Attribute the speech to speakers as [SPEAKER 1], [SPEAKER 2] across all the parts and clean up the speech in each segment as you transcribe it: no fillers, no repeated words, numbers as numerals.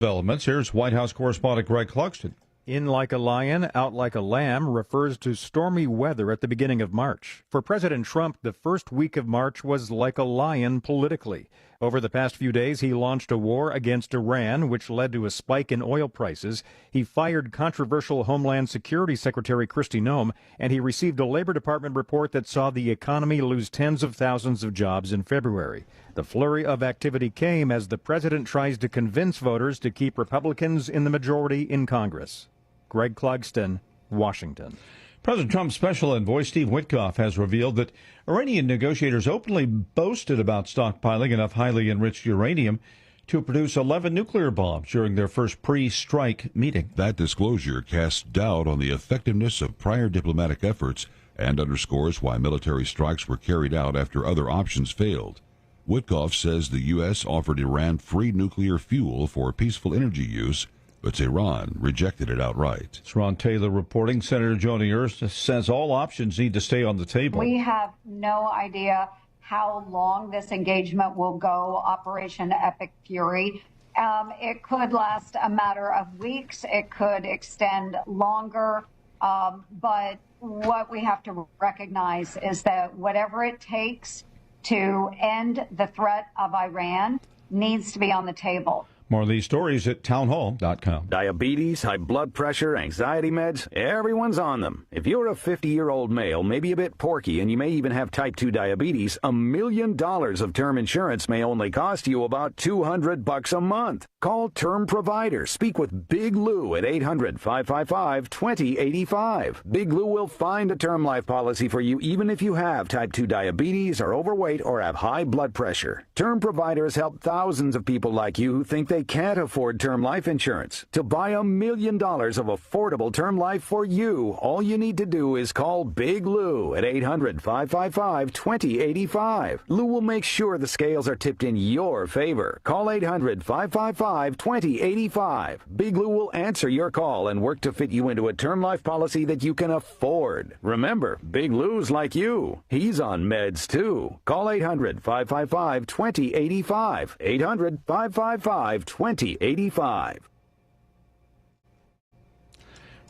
[SPEAKER 1] Developments. Here's White House correspondent Greg Clugston.
[SPEAKER 2] In like a lion, out like a lamb refers to stormy weather at the beginning of March. For President Trump, the first week of March was like a lion politically. Over the past few days, he launched a war against Iran, which led to a spike in oil prices. He fired controversial Homeland Security Secretary Kristi Noem, and he received a Labor Department report that saw the economy lose tens of thousands of jobs in February. The flurry of activity came as the president tries to convince voters to keep Republicans in the majority in Congress. Greg Clugston, Washington.
[SPEAKER 1] President Trump's special envoy Steve Witkoff has revealed that Iranian negotiators openly boasted about stockpiling enough highly enriched uranium to produce 11 nuclear bombs during their first pre-strike meeting.
[SPEAKER 3] That disclosure casts doubt on the effectiveness of prior diplomatic efforts and underscores why military strikes were carried out after other options failed. Witkoff says the U.S. offered Iran free nuclear fuel for peaceful energy use, but Tehran rejected it outright.
[SPEAKER 1] It's Ron Taylor reporting. Senator Joni Ernst says all options need to stay on the table.
[SPEAKER 4] We have no idea how long this engagement will go, Operation Epic Fury. It could last a matter of weeks. It could extend longer. But what we have to recognize is that whatever it takes to end the threat of Iran needs to be on the table.
[SPEAKER 1] More of these stories at townhall.com.
[SPEAKER 5] Diabetes, high blood pressure, anxiety meds, everyone's on them. If you're a 50-year-old male, maybe a bit porky, and you may even have type 2 diabetes, $1 million of term insurance may only cost you about $200 a month. Call Term Provider. Speak with Big Lou at 800-555-2085. Big Lou will find a term life policy for you even if you have type 2 diabetes, are overweight, or have high blood pressure. Term Providers help thousands of people like you who think they can't afford term life insurance. To buy $1 million of affordable term life for you, all you need to do is call Big Lou at 800-555-2085. Lou will make sure the scales are tipped in your favor. Call 800-555-2085. Big Lou will answer your call and work to fit you into a term life policy that you can afford. Remember, Big Lou's like you. He's on meds too. Call 800-555-2085. 800-555-2085.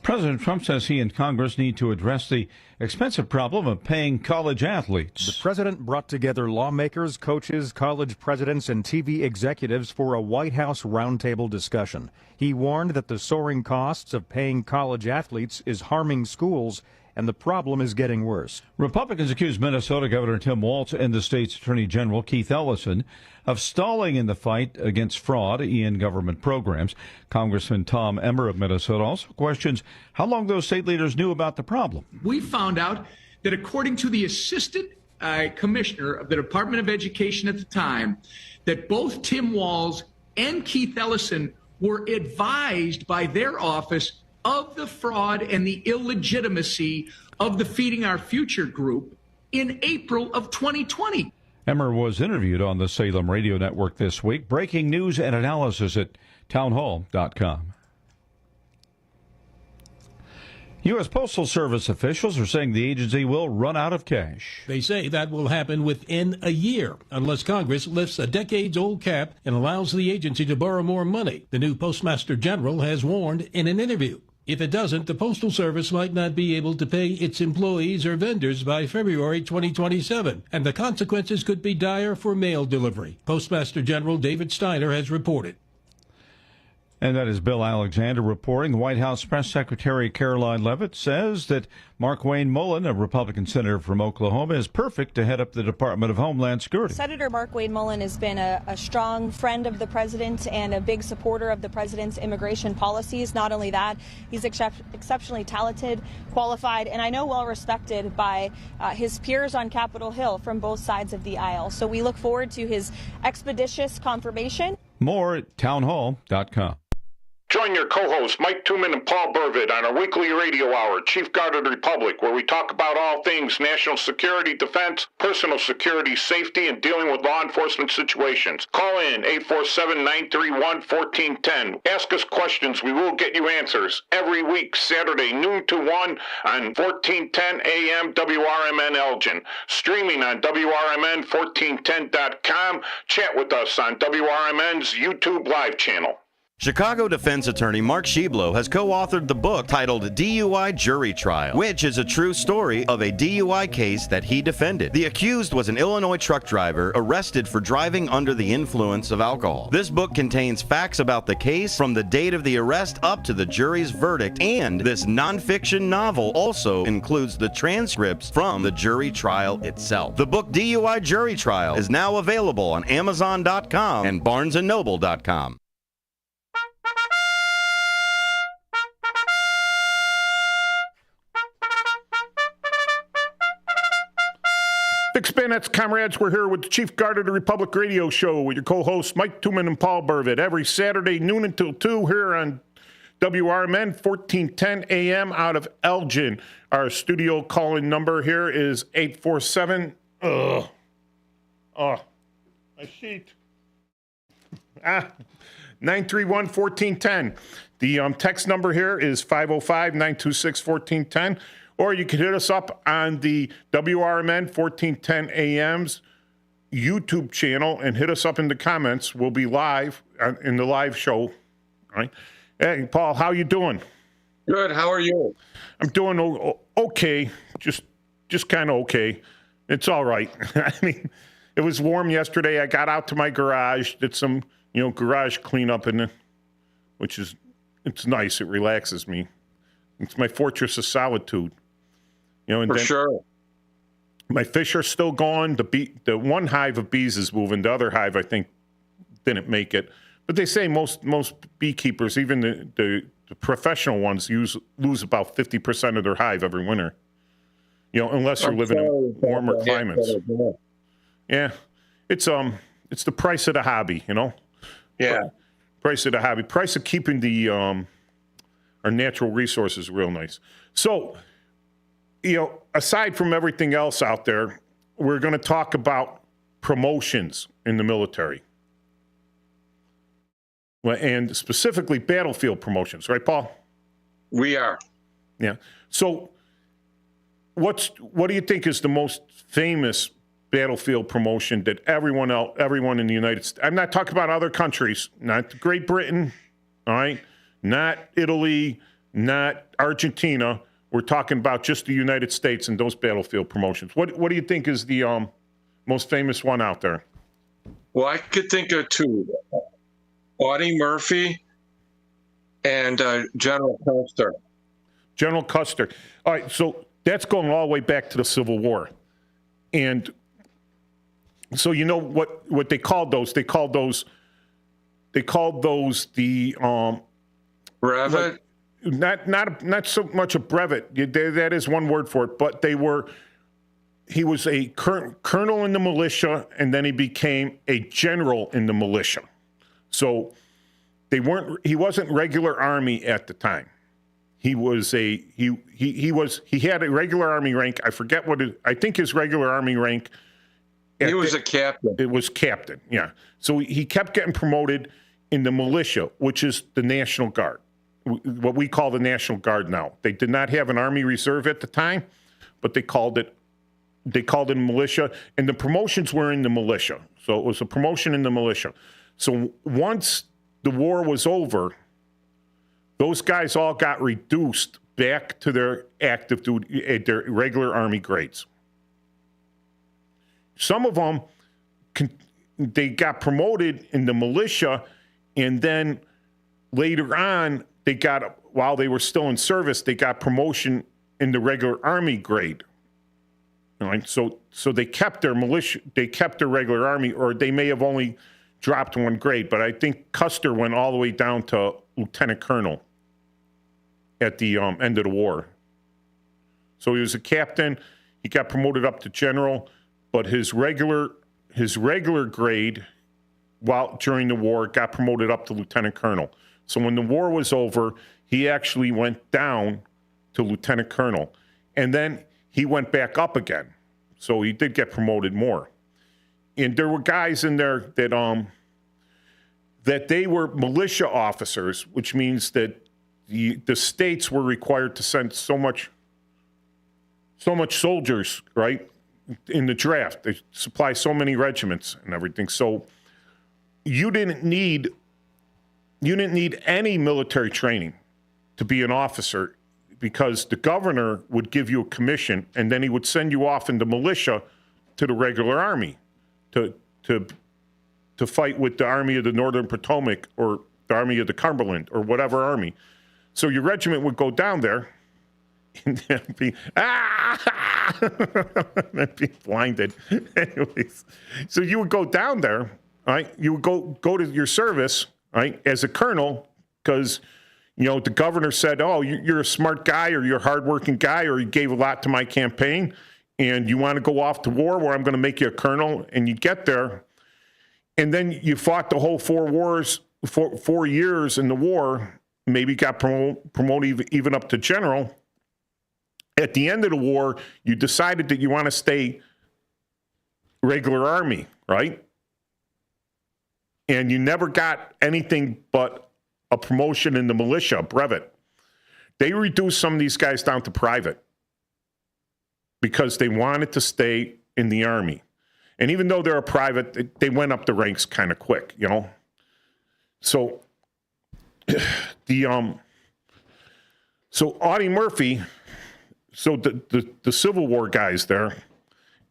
[SPEAKER 1] President Trump says he and Congress need to address the expensive problem of paying college athletes.
[SPEAKER 2] The president brought together lawmakers, coaches, college presidents, and TV executives for a White House roundtable discussion. He warned that the soaring costs of paying college athletes is harming schools, and the problem is getting worse.
[SPEAKER 1] Republicans accuse Minnesota Governor Tim Walz and the state's Attorney General Keith Ellison of stalling in the fight against fraud in government programs. Congressman Tom Emmer of Minnesota also questions how long those state leaders knew about the problem.
[SPEAKER 6] We found out that according to the assistant commissioner of the Department of Education at the time, that both Tim Walz and Keith Ellison were advised by their office of the fraud and the illegitimacy of the Feeding Our Future group in April of 2020.
[SPEAKER 1] Emmer was interviewed on the Salem Radio Network this week. Breaking news and analysis at townhall.com. U.S. Postal Service officials are saying the agency will run out of cash.
[SPEAKER 7] They say that will happen within a year, unless Congress lifts a decades-old cap and allows the agency to borrow more money, the new Postmaster General has warned in an interview. If it doesn't, the Postal Service might not be able to pay its employees or vendors by February 2027, and the consequences could be dire for mail delivery. Postmaster General David Steiner has reported.
[SPEAKER 1] And that is Bill Alexander reporting. White House Press Secretary Caroline Leavitt says that Markwayne Mullin, a Republican senator from Oklahoma, is perfect to head up the Department of Homeland Security.
[SPEAKER 8] Senator Markwayne Mullin has been a strong friend of the president and a big supporter of the president's immigration policies. Not only that, he's exceptionally talented, qualified, and I know well respected by his peers on Capitol Hill from both sides of the aisle. So we look forward to his expeditious confirmation.
[SPEAKER 1] More at townhall.com.
[SPEAKER 9] Join your co-hosts Mike Tooman and Paul Burvitt on our weekly radio hour, Chief Guard of the Republic, where we talk about all things national security, defense, personal security, safety, and dealing with law enforcement situations. Call in 847-931-1410. Ask us questions. We will get you answers. Every week, Saturday, noon to 1 on 1410 AM WRMN Elgin. Streaming on WRMN1410.com. Chat with us on WRMN's YouTube live channel.
[SPEAKER 10] Chicago defense attorney Mark Sheblow has co-authored the book titled DUI Jury Trial, which is a true story of a DUI case that he defended. The accused was an Illinois truck driver arrested for driving under the influence of alcohol. This book contains facts about the case from the date of the arrest up to the jury's verdict, and this nonfiction novel also includes the transcripts from the jury trial itself. The book DUI Jury Trial is now available on Amazon.com and BarnesandNoble.com.
[SPEAKER 9] Fix Bayonets, comrades, we're here with the Chief Guard of the Republic radio show with your co-hosts Mike Tooman and Paul Burvitt every Saturday noon until 2 here on WRMN 1410 AM out of Elgin. Our studio call-in number here is 847 my sheet. 931-1410. The text number here is 505-926-1410. Or you can hit us up on the WRMN 1410 AM's YouTube channel and hit us up in the comments. We'll be live in the live show. All right. Hey, Paul, how you doing?
[SPEAKER 11] Good. How are you?
[SPEAKER 9] I'm doing okay. Just kind of okay. It's all right. I mean, it was warm yesterday. I got out to my garage, did some, garage cleanup in it, it's nice. It relaxes me. It's my fortress of solitude. And
[SPEAKER 11] For sure.
[SPEAKER 9] My fish are still gone. The one hive of bees is moving. The other hive, I think, didn't make it. But they say most beekeepers, even the professional ones, lose about 50% of their hive every winter. Unless you're living in warmer climates. Yeah, it's the price of the hobby,
[SPEAKER 11] Yeah.
[SPEAKER 9] Price of the hobby. Price of keeping our natural resources real nice. So, aside from everything else out there, we're going to talk about promotions in the military. And specifically battlefield promotions, right, Paul? We are. Yeah. So what do you think is the most famous battlefield promotion that everyone in the United States, I'm not talking about other countries, not Great Britain, all right, not Italy, not Argentina. We're talking about just the United States and those battlefield promotions. What do you think is the most famous one out there?
[SPEAKER 11] Well, I could think of two. Audie Murphy and General Custer.
[SPEAKER 9] General Custer. All right, so that's going all the way back to the Civil War. And so what they called those? They called those the
[SPEAKER 11] brevet.
[SPEAKER 9] Not so much a brevet. That is one word for it. But he was a colonel in the militia, and then he became a general in the militia. So he wasn't regular Army at the time. He was he had a regular Army rank. I forget I think his regular Army rank.
[SPEAKER 11] He was a captain.
[SPEAKER 9] It was captain, yeah. So he kept getting promoted in the militia, which is the National Guard, what we call the National Guard now. They did not have an Army Reserve at the time, but they called it militia, and the promotions were in the militia. So it was a promotion in the militia. So once the war was over, those guys all got reduced back to their active duty, their regular Army grades. Some of them, they got promoted in the militia, and then later on, while they were still in service, they got promotion in the regular Army grade. All right, so they kept their militia, they kept their regular Army, or they may have only dropped one grade, but I think Custer went all the way down to lieutenant colonel at the end of the war. So he was a captain. He got promoted up to general, but his regular grade, during the war, got promoted up to lieutenant colonel. So when the war was over, he actually went down to lieutenant colonel, and then he went back up again. So he did get promoted more. And there were guys in there that they were militia officers, which means that the states were required to send so much soldiers, right, in the draft. They supply so many regiments and everything. So you didn't need you didn't need any military training to be an officer, because the governor would give you a commission, and then he would send you off into militia to the regular army to fight with the Army of the Northern Potomac or the Army of the Cumberland or whatever army. So your regiment would go down there and then be and be blinded. Anyways, so you would go down there, right? You would go to your service, right, as a colonel, because the governor said, "Oh, you're a smart guy, or you're a hardworking guy, or you gave a lot to my campaign, and you want to go off to war where I'm going to make you a colonel." And you get there, and then you fought the whole 4 years in the war, maybe got promoted even up to general. At the end of the war, you decided that you want to stay regular army, right? And you never got anything but a promotion in the militia, a brevet. They reduced some of these guys down to private because they wanted to stay in the army. And even though they're a private, they went up the ranks kind of quick, So so Audie Murphy, so the Civil War guys there,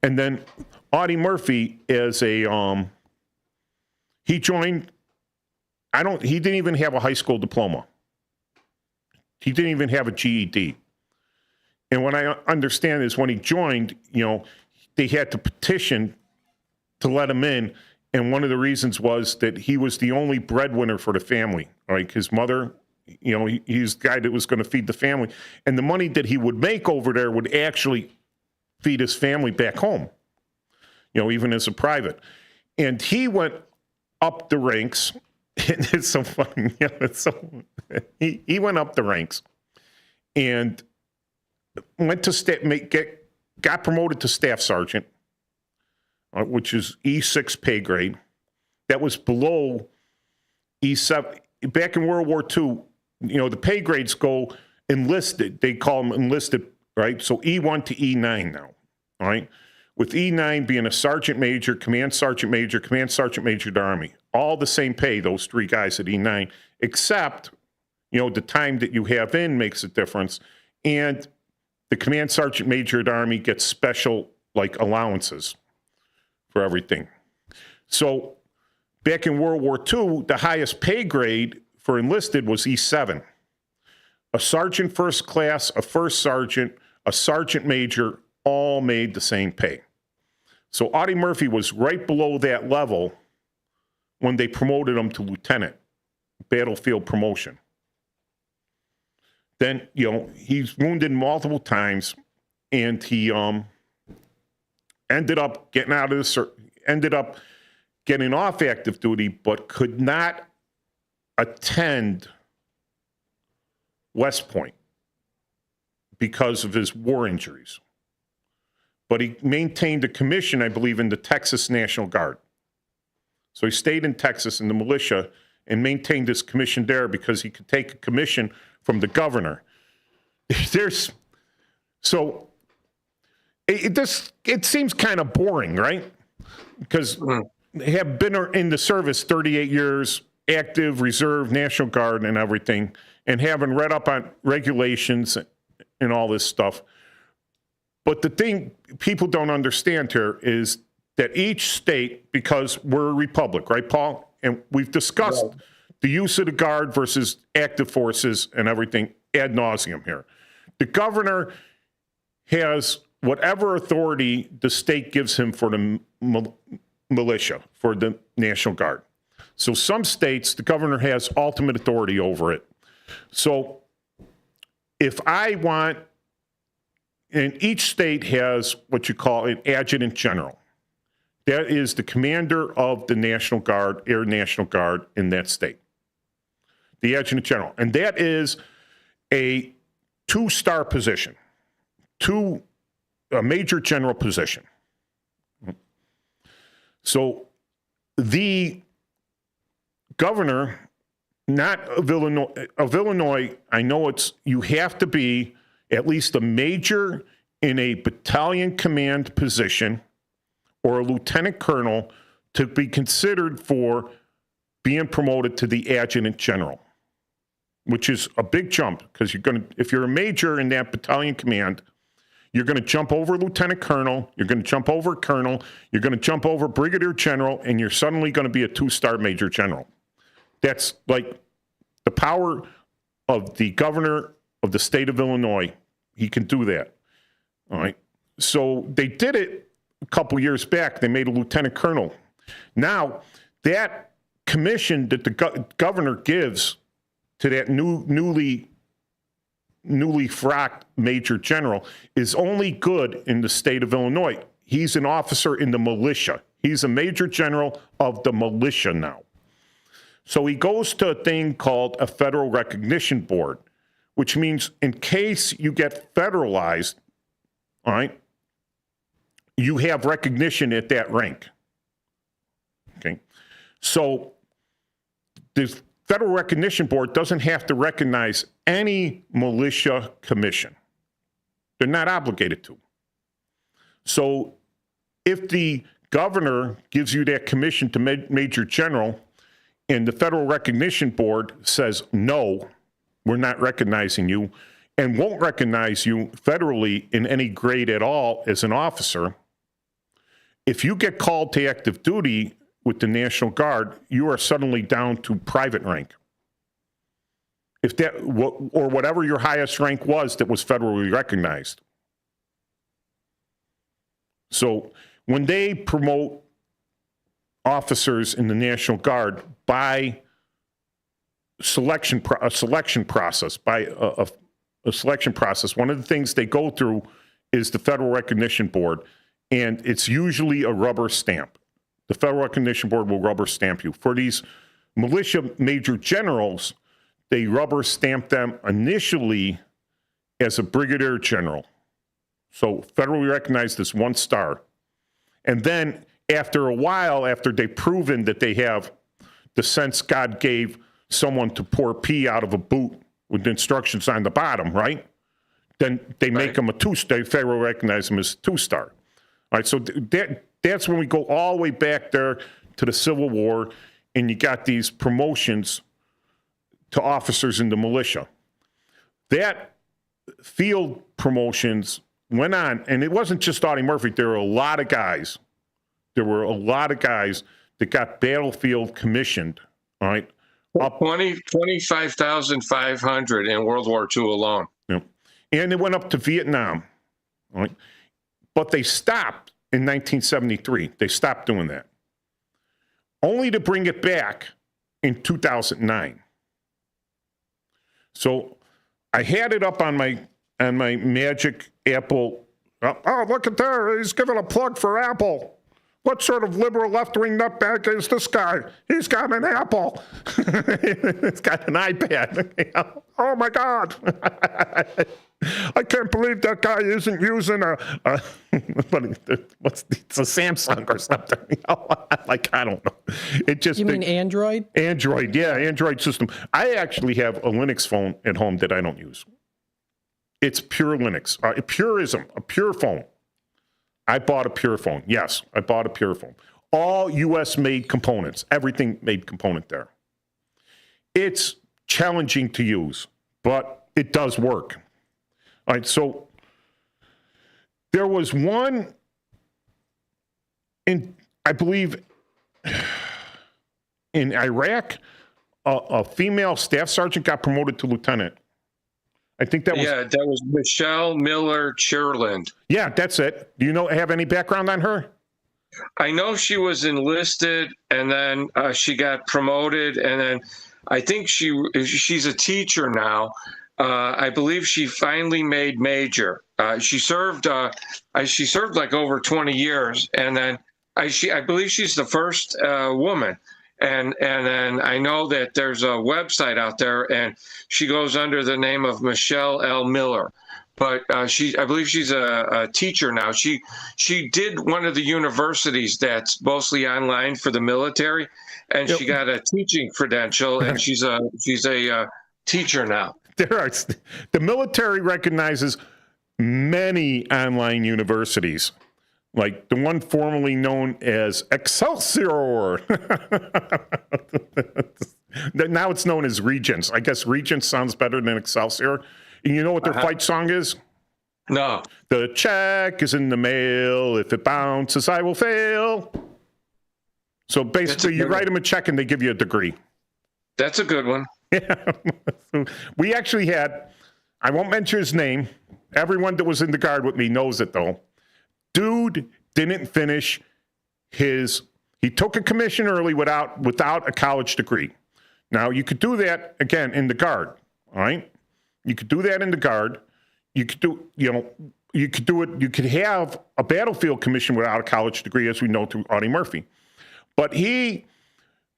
[SPEAKER 9] and then Audie Murphy is he joined. He didn't even have a high school diploma. He didn't even have a GED. And what I understand is when he joined, they had to petition to let him in. And one of the reasons was that he was the only breadwinner for the family. Like his mother, he's the guy that was going to feed the family. And the money that he would make over there would actually feed his family back home, even as a private. And he went up the ranks. And it's so funny. He went up the ranks and went to got promoted to staff sergeant, which is E6 pay grade. That was below E7. Back in World War II, the pay grades go enlisted. They call them enlisted, right? So E1 to E9 now, all right? With E9 being a sergeant major, command sergeant major to Army. All the same pay, those three guys at E9, except, the time that you have in makes a difference. And the command sergeant major at Army gets special, allowances for everything. So back in World War II, the highest pay grade for enlisted was E7. A sergeant first class, a first sergeant, a sergeant major, all made the same pay. So Audie Murphy was right below that level when they promoted him to lieutenant, battlefield promotion. Then, he's wounded multiple times, and he ended up getting off active duty, but could not attend West Point because of his war injuries. But he maintained a commission, I believe, in the Texas National Guard. So he stayed in Texas in the militia and maintained his commission there because he could take a commission from the governor. It seems kind of boring, right? Because they have been in the service 38 years, active, reserve, National Guard, and everything, and having read up on regulations and all this stuff. But the thing people don't understand here is that each state, because we're a republic, right, Paul? And we've discussed the use of the Guard versus active forces and everything ad nauseum here. The governor has whatever authority the state gives him for the militia, for the National Guard. So some states, the governor has ultimate authority over it. So if I want, and each state has what you call an adjutant general. That is the commander of the National Guard, Air National Guard in that state. The adjutant general. And that is a 2-star position, a major general position. So the governor, not of Illinois, I know you have to be at least a major in a battalion command position or a lieutenant colonel to be considered for being promoted to the adjutant general, which is a big jump because if you're a major in that battalion command, you're going to jump over lieutenant colonel, you're going to jump over colonel, you're going to jump over brigadier general, and you're suddenly going to be a 2-star major general. That's like the power of the governor of the state of Illinois. He can do that. All right. So they did it a couple years back. They made a lieutenant colonel. Now, that commission that the governor gives to that newly frocked major general is only good in the state of Illinois. He's an officer in the militia. He's a major general of the militia now. So he goes to a thing called a federal recognition board, which means in case you get federalized, all right, you have recognition at that rank. Okay. So the Federal Recognition Board doesn't have to recognize any militia commission. They're not obligated to. So if the governor gives you that commission to major general and the Federal Recognition Board says, no, we're not recognizing you and won't recognize you federally in any grade at all as an officer, if you get called to active duty with the National Guard, you are suddenly down to private rank. If that, or whatever your highest rank was that was federally recognized. So when they promote officers in the National Guard by a selection process, one of the things they go through is the Federal Recognition Board, and it's usually a rubber stamp. The Federal Recognition Board will rubber stamp you. For these militia major generals, they rubber stamp them initially as a brigadier general. So federally recognized as 1 star. And then after a while, after they've proven that they have the sense God gave someone to pour pee out of a boot with instructions on the bottom, right? Then they make them a 2-star. They federally recognize them as 2-star. All right, so that's when we go all the way back there to the Civil War, and you got these promotions to officers in the militia. That field promotions went on, and it wasn't just Audie Murphy. There were a lot of guys. There were a lot of guys that got battlefield commissioned, all right?
[SPEAKER 11] 25,500 in World War II alone.
[SPEAKER 9] Yeah. And they went up to Vietnam, all right? But they stopped in 1973. They stopped doing that. Only to bring it back in 2009. So I had it up on my Magic Apple. Oh, look at there. He's giving a plug for Apple. What sort of liberal left-wing nutbag is this guy? He's got an Apple. He's got an iPad. Oh, my God. I can't believe that guy isn't using it's a Samsung or something. I don't know. It just.
[SPEAKER 12] You mean Android?
[SPEAKER 9] Android, yeah, Android system. I actually have a Linux phone at home that I don't use. It's pure Linux. Purism, a pure phone. I bought a pure phone. Yes, I bought a pure phone. All U.S.-made components. Everything made component there. It's challenging to use, but it does work. All right, so there was one I believe, in Iraq, a female staff sergeant got promoted to lieutenant. I think that was...
[SPEAKER 11] Yeah, that was Michelle Miller Cherland.
[SPEAKER 9] Yeah, that's it. Do you have any background on her?
[SPEAKER 11] I know she was enlisted, and then she got promoted, and then I think she's a teacher now. I believe she finally made major. She served like over 20 years, and then I believe she's the first woman. And then I know that there's a website out there, and she goes under the name of Michelle L. Miller. But I believe she's a teacher now. She did one of the universities that's mostly online for the military, and She got a teaching credential, and she's a teacher now.
[SPEAKER 9] The military recognizes many online universities. like the one formerly known as Excelsior. Now it's known as Regents. I guess Regents sounds better than Excelsior. And you know what their fight song is?
[SPEAKER 11] No.
[SPEAKER 9] The check is in the mail. If it bounces, I will fail. So basically, you write them a check and they give you a degree.
[SPEAKER 11] That's a good one.
[SPEAKER 9] Yeah. We actually had, I won't mention his name. Everyone that was in the Guard with me knows it, though. Dude didn't finish he took a commission early without a college degree. Now, you could do that, again, in the Guard, all right? You could do that in the Guard. You could do, you could do it, you could have a battlefield commission without a college degree, as we know through Audie Murphy. But he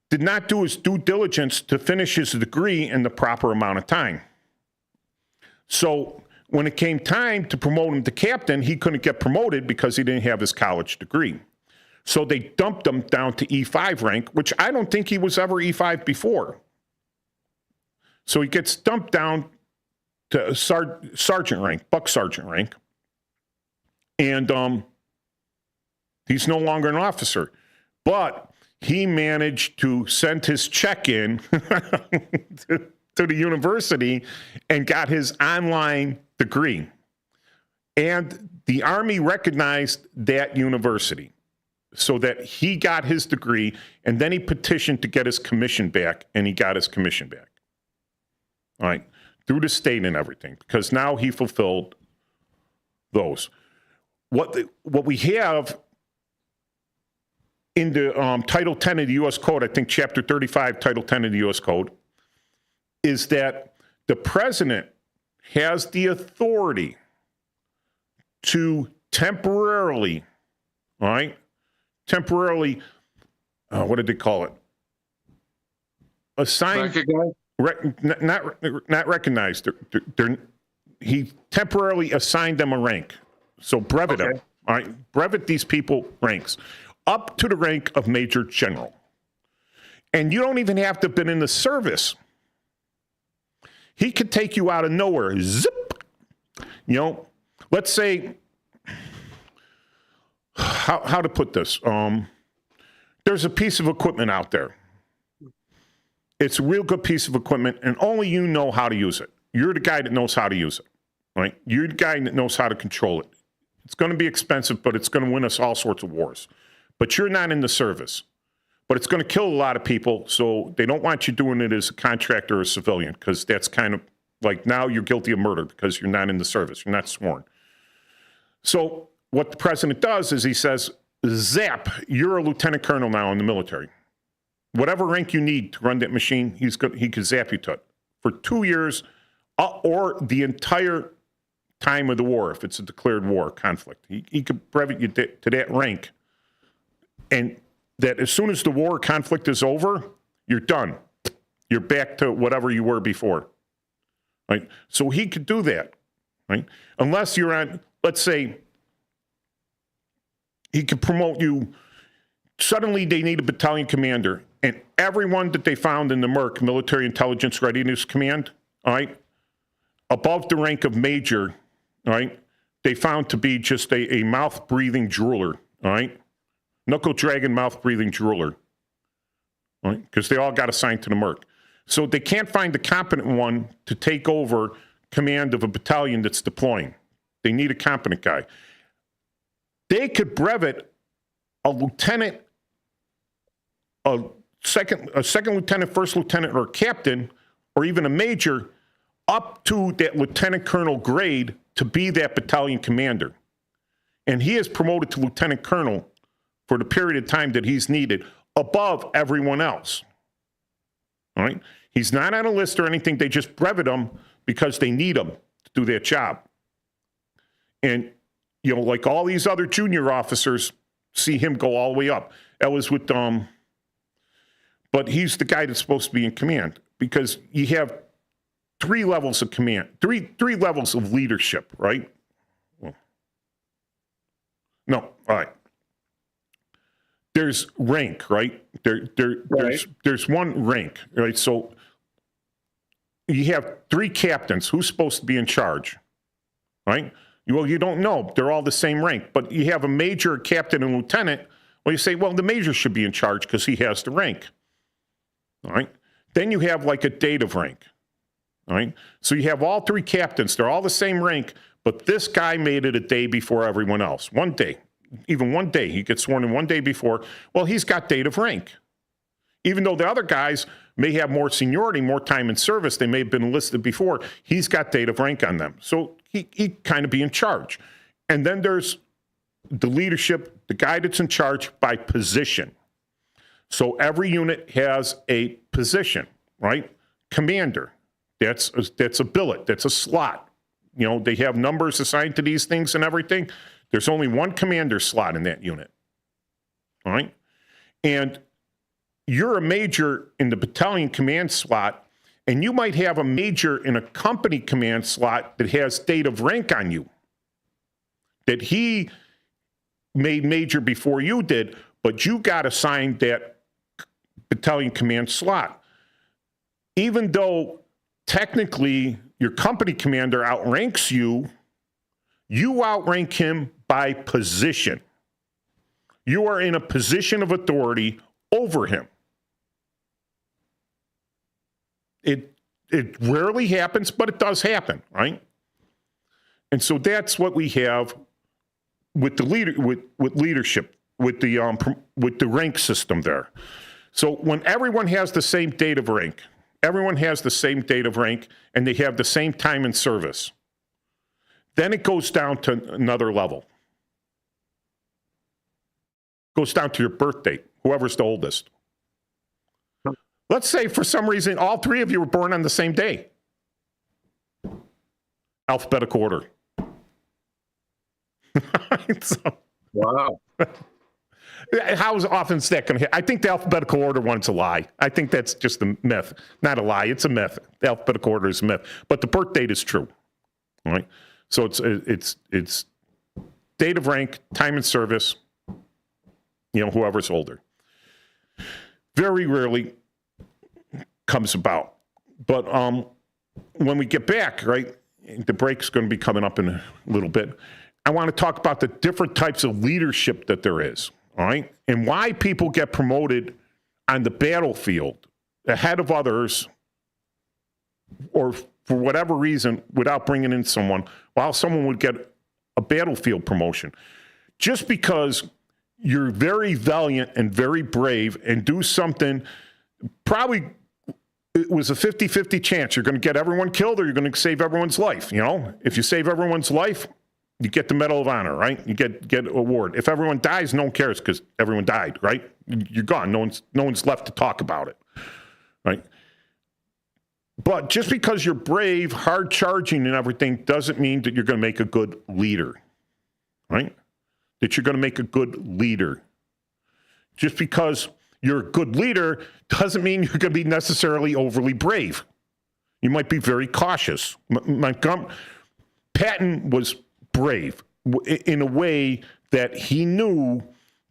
[SPEAKER 9] did not do his due diligence to finish his degree in the proper amount of time. So when it came time to promote him to captain, he couldn't get promoted because he didn't have his college degree. So they dumped him down to E5 rank, which I don't think he was ever E5 before. So he gets dumped down to sergeant rank, buck sergeant rank. And he's no longer an officer. But he managed to send his check in to the university and got his online degree. And the Army recognized that university so that he got his degree, and then he petitioned to get his commission back, and he got his commission back. All right, through the state and everything, because now he fulfilled those. What we have in the Title 10 of the U.S. Code, I think Chapter 35, Title 10 of the U.S. Code, is that the president has the authority to temporarily, all right, what did they call it? Assign, not recognized. He temporarily assigned them a rank. So brevet them, all right, brevet these people ranks up to the rank of Major General. And you don't even have to have been in the service. He could take you out of nowhere. Zip. Let's say, how to put this? There's a piece of equipment out there. It's a real good piece of equipment, and only you know how to use it. You're the guy that knows how to use it, right? You're the guy that knows how to control it. It's going to be expensive, but it's going to win us all sorts of wars. But you're not in the service. But it's going to kill a lot of people, so they don't want you doing it as a contractor or a civilian, because that's kind of like now you're guilty of murder because you're not in the service. You're not sworn. So what the president does is he says, zap, you're a lieutenant colonel now in the military. Whatever rank you need to run that machine, he could zap you to it for 2 years or the entire time of the war, if it's a declared war conflict. He could brevet you to that rank. And that as soon as the war conflict is over, you're done. You're back to whatever you were before. Right? So he could do that. Right? Unless you're on, let's say, he could promote you. Suddenly they need a battalion commander. And everyone that they found in the MERC, Military Intelligence Readiness Command, all right, above the rank of major, all right, they found to be just a mouth-breathing drooler, all right? Knuckle-dragging, mouth-breathing drooler, all right? Because they all got assigned to the MERC. So they can't find the competent one to take over command of a battalion that's deploying. They need a competent guy. They could brevet a lieutenant, a second lieutenant, first lieutenant, or a captain, or even a major, up to that lieutenant colonel grade to be that battalion commander. And he is promoted to lieutenant colonel for the period of time that he's needed above everyone else. All right? He's not on a list or anything. They just brevet him because they need him to do their job. And, like all these other junior officers see him go all the way up. That was with, but he's the guy that's supposed to be in command because you have 3 levels of command, three levels of leadership, right? Well, no, all right. There's rank, right? There's one rank, right? So you have 3 captains. Who's supposed to be in charge, right? Well, you don't know. They're all the same rank. But you have a major, captain, and lieutenant. Well, you say, well, the major should be in charge because he has the rank. All right. Then you have like a date of rank. All right. So you have all three captains. They're all the same rank, but this guy made it a day before everyone else. 1 day. Even 1 day. He gets sworn in 1 day before. Well, he's got date of rank. Even though the other guys may have more seniority, more time in service, they may have been enlisted before, he's got date of rank on them. So he kind of be in charge. And then there's the leadership, the guy that's in charge by position. So every unit has a position, right? Commander, that's a billet, that's a slot. You know, they have numbers assigned to these things and everything. There's only one commander slot in that unit, all right? And you're a major in the battalion command slot, and you might have a major in a company command slot that has date of rank on you, that he made major before you did, but you got assigned that battalion command slot. Even though technically your company commander outranks you, you outrank him by position. You are in a position of authority over him. It rarely happens, but it does happen, right? And so that's what we have with the leader, with leadership, with the rank system there. So when everyone has the same date of rank, everyone has the same date of rank, and they have the same time in service, then it goes down to another level. Goes down to your birth date, whoever's the oldest. Let's say for some reason all three of you were born on the same day. Alphabetical order. So,
[SPEAKER 11] Wow.
[SPEAKER 9] how often is that going to happen? I think the alphabetical order one's a lie. I think that's just a myth. Not a lie, it's a myth. The alphabetical order is a myth. But the birth date is true. All right? So it's date of rank, time in service, you know, whoever's older. Very rarely comes about. But when we get back, right, the break's going to be coming up in a little bit. I want to talk about the different types of leadership that there is, all right, and why people get promoted on the battlefield ahead of others, or for whatever reason, without bringing in someone, while someone would get a battlefield promotion. Just because you're very valiant and very brave and do something, probably it was a 50-50 chance you're going to get everyone killed or you're going to save everyone's life. You know, if you save everyone's life, you get the Medal of Honor, right? You get an award. If everyone dies, no one cares because everyone died, right? You're gone. No one's left to talk about it, right? But just because you're brave, hard charging and everything doesn't mean that you're going to make a good leader, right? That you're going to make a good leader. Just because you're a good leader doesn't mean you're going to be necessarily overly brave. You might be very cautious. Patton was brave in a way that he knew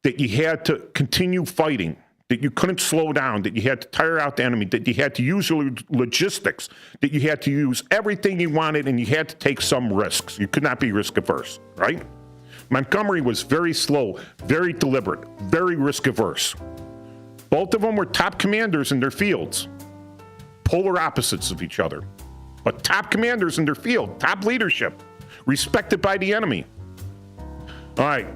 [SPEAKER 9] that you had to continue fighting, that you couldn't slow down, that you had to tire out the enemy, that you had to use your logistics, that you had to use everything you wanted, and you had to take some risks. You could not be risk averse, right? Montgomery was very slow, very deliberate, very risk averse. Both of them were top commanders in their fields, polar opposites of each other, but top commanders in their field, top leadership, respected by the enemy. All right,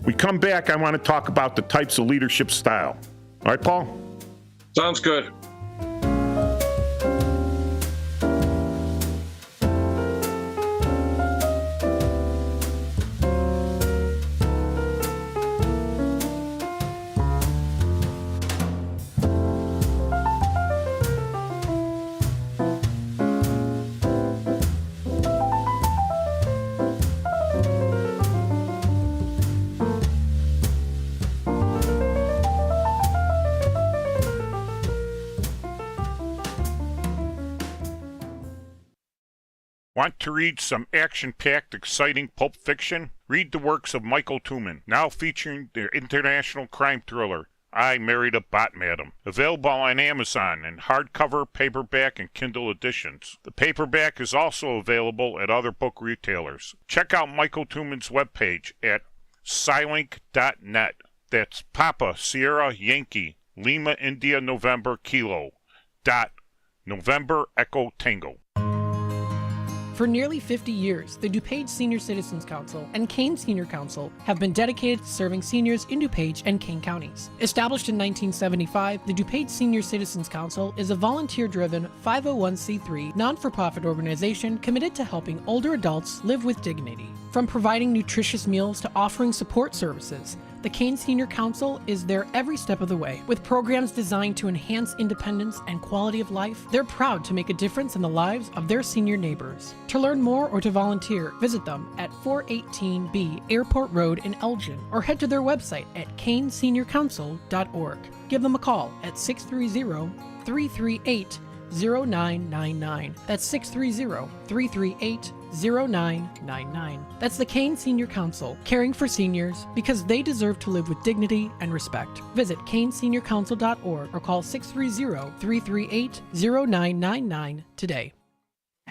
[SPEAKER 9] we come back. I want to talk about the types of leadership style. All right, Paul?
[SPEAKER 11] Sounds good.
[SPEAKER 9] Want to read some action-packed, exciting pulp fiction? Read the works of Michael Tooman, now featuring their international crime thriller, I Married a Bot Madam. Available on Amazon in hardcover, paperback, and Kindle editions. The paperback is also available at other book retailers. Check out Michael Tuman's webpage at Scilink.net. That's Papa Sierra Yankee Lima India November Kilo dot November Echo Tango.
[SPEAKER 12] For nearly 50 years, the DuPage Senior Citizens Council and Kane Senior Council have been dedicated to serving seniors in DuPage and Kane counties. Established in 1975, the DuPage Senior Citizens Council is a volunteer-driven 501c3 non-for-profit organization committed to helping older adults live with dignity. From providing nutritious meals to offering support services, the Kane Senior Council is there every step of the way. With programs designed to enhance independence and quality of life, they're proud to make a difference in the lives of their senior neighbors. To learn more or to volunteer, visit them at 418B Airport Road in Elgin or head to their website at caneseniorcouncil.org. Give them a call at 630-338-0999. That's 630-338-0999. That's the Kane Senior Council, caring for seniors because they deserve to live with dignity and respect. Visit caneseniorcouncil.org or call 630-338-0999 today.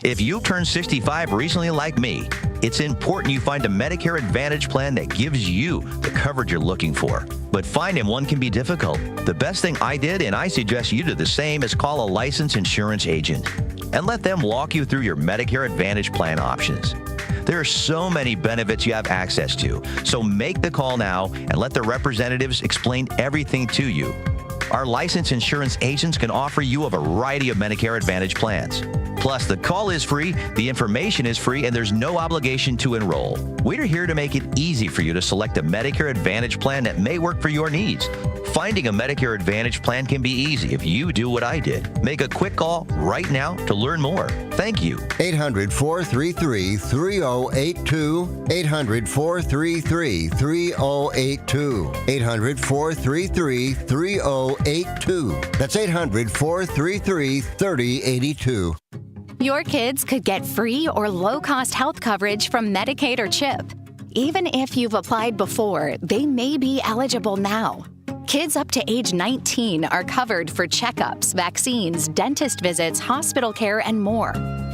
[SPEAKER 13] If you've turned 65 recently like me, it's important you find a Medicare Advantage plan that gives you the coverage you're looking for. But finding one can be difficult. The best thing I did, and I suggest you do the same, is call a licensed insurance agent and let them walk you through your Medicare Advantage plan options. There are so many benefits you have access to, so make the call now and let the representatives explain everything to you. Our licensed insurance agents can offer you a variety of Medicare Advantage plans. Plus, the call is free, the information is free, and there's no obligation to enroll. We're here to make it easy for you to select a Medicare Advantage plan that may work for your needs. Finding a Medicare Advantage plan can be easy if you do what I did. Make a quick call right now to learn more. Thank you.
[SPEAKER 14] 800-433-3082. 800-433-3082. 800-433-3082. That's 800-433-3082.
[SPEAKER 15] Your kids could get free or low-cost health coverage from Medicaid or CHIP. Even if you've applied before, they may be eligible now. Kids up to age 19 are covered for checkups, vaccines, dentist visits, hospital care, and more.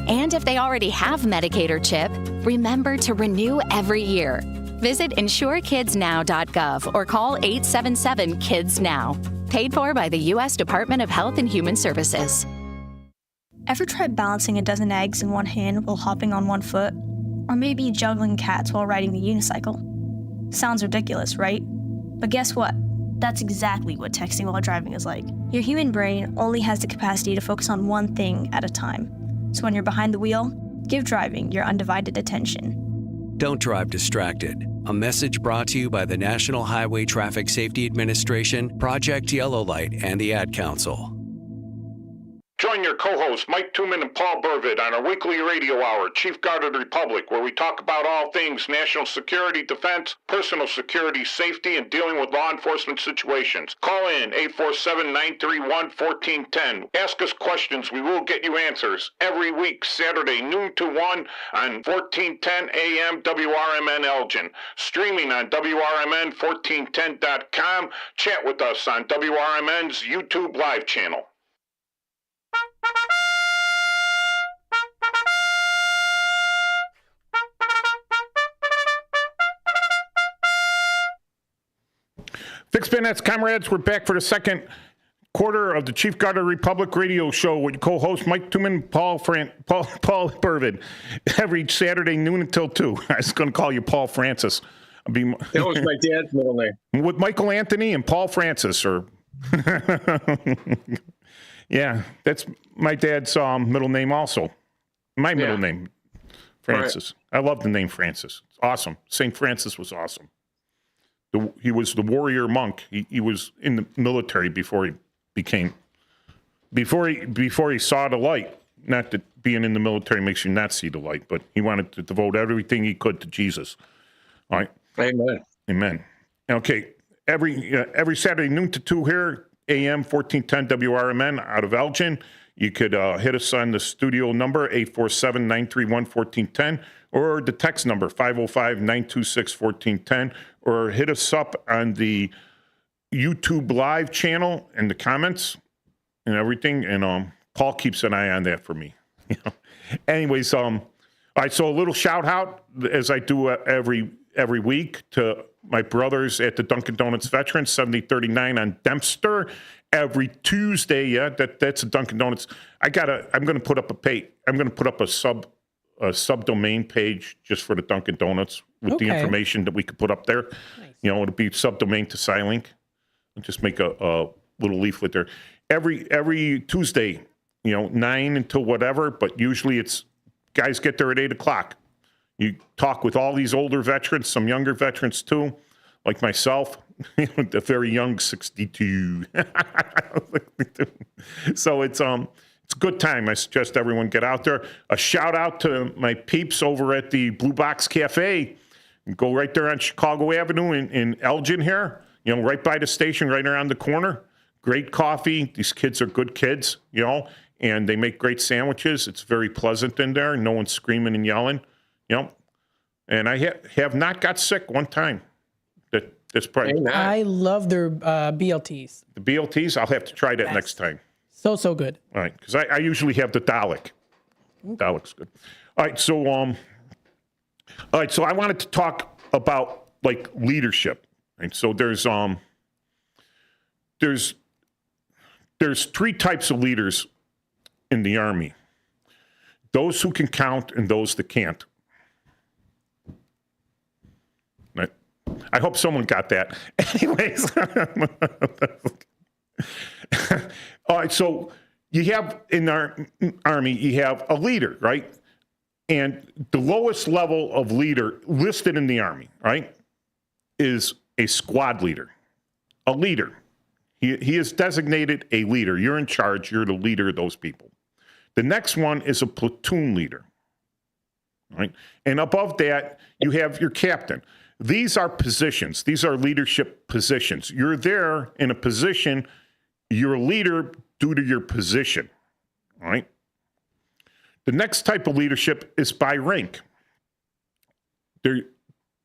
[SPEAKER 15] And if they already have Medicaid or CHIP, remember to renew every year. Visit insurekidsnow.gov or call 877-KIDS-NOW. Paid for by the U.S. Department of Health and Human Services.
[SPEAKER 16] Ever tried balancing a dozen eggs in one hand while hopping on one foot? Or maybe juggling cats while riding the unicycle? Sounds ridiculous, right? But guess what? That's exactly what texting while driving is like. Your human brain only has the capacity to focus on one thing at a time. So when you're behind the wheel, give driving your undivided attention.
[SPEAKER 17] Don't drive distracted. A message brought to you by the National Highway Traffic Safety Administration, Project Yellow Light, and the Ad Council.
[SPEAKER 9] Join your co-hosts Mike Tuman and Paul Burvitt on our weekly radio hour, Chief Guard of the Republic, where we talk about all things national security, defense, personal security, safety, and dealing with law enforcement situations. Call in 847-931-1410. Ask us questions. We will get you answers. Every week, Saturday, noon to 1 on 1410 AM WRMN Elgin. Streaming on WRMN1410.com. Chat with us on WRMN's YouTube live channel. Fixed Bandits, comrades, we're back for the second quarter of the Chief Guard of the Republic radio show with co-host Mike Tuman, Paul Burvitt, every Saturday noon until 2. I was going to call you Paul Francis.
[SPEAKER 11] That was my dad's middle name.
[SPEAKER 9] With Michael Anthony and Paul Francis, or yeah, that's my dad's middle name also. My middle name, Francis. Right. I love the name Francis. It's awesome. St. Francis was awesome. He was the warrior monk. He was in the military before he saw the light. Not that being in the military makes you not see the light, but he wanted to devote everything he could to Jesus. All right.
[SPEAKER 11] Amen.
[SPEAKER 9] Amen. Okay. Every Saturday noon to 2 here, AM 1410 WRMN out of Elgin. You could hit us on the studio number 847-931-1410 or the text number 505-926-1410, or hit us up on the YouTube live channel and the comments and everything. And Paul keeps an eye on that for me. Anyways, all right. So a little shout out, as I do every week, to my brothers at the Dunkin' Donuts Veterans, 7039 on Dempster. Every Tuesday, that's a Dunkin' Donuts. I'm going to put up a subdomain page just for the Dunkin' Donuts with the information that we could put up there. Nice. It'll be subdomain to Cylink. I'll just make a little leaflet there. Every Tuesday, 9 until whatever, but usually it's guys get there at 8 o'clock. You talk with all these older veterans, some younger veterans too, like myself, the very young 62. So it's a good time. I suggest everyone get out there. A shout out to my peeps over at the Blue Box Cafe. Go right there on Chicago Avenue in Elgin here, right by the station, right around the corner. Great coffee. These kids are good kids, and they make great sandwiches. It's very pleasant in there. No one's screaming and yelling, And I have not got sick one time. That's probably.
[SPEAKER 12] I love their BLTs.
[SPEAKER 9] The BLTs, I'll have to try that next time.
[SPEAKER 12] So good.
[SPEAKER 9] All right, because I usually have the Dalek. Dalek's good. All right, so I wanted to talk about like leadership. And so there's 3 types of leaders in the Army. Those who can count and those that can't. I hope someone got that. Anyways. All right, so you have in our Army, you have a leader, right? And the lowest level of leader listed in the Army, right, is a squad leader. A leader. He is designated a leader. You're in charge. You're the leader of those people. The next one is a platoon leader, right? And above that, you have your captain. These are positions. These are leadership positions. You're there in a position. You're a leader due to your position, all right? The next type of leadership is by rank.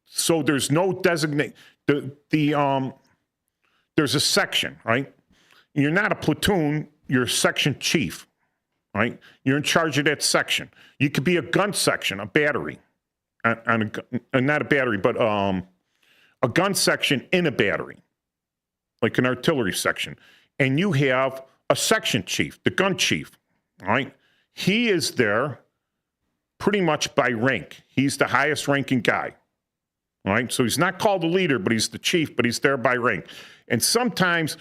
[SPEAKER 9] So there's no designate. There's a section, right? You're not a platoon. You're a section chief, right? You're in charge of that section. You could be a gun section, a battery, not a battery, but a gun section in a battery, like an artillery section. And you have a section chief, the gun chief, all right? He is there pretty much by rank. He's the highest ranking guy, all right? So he's not called the leader, but he's the chief, but he's there by rank. And sometimes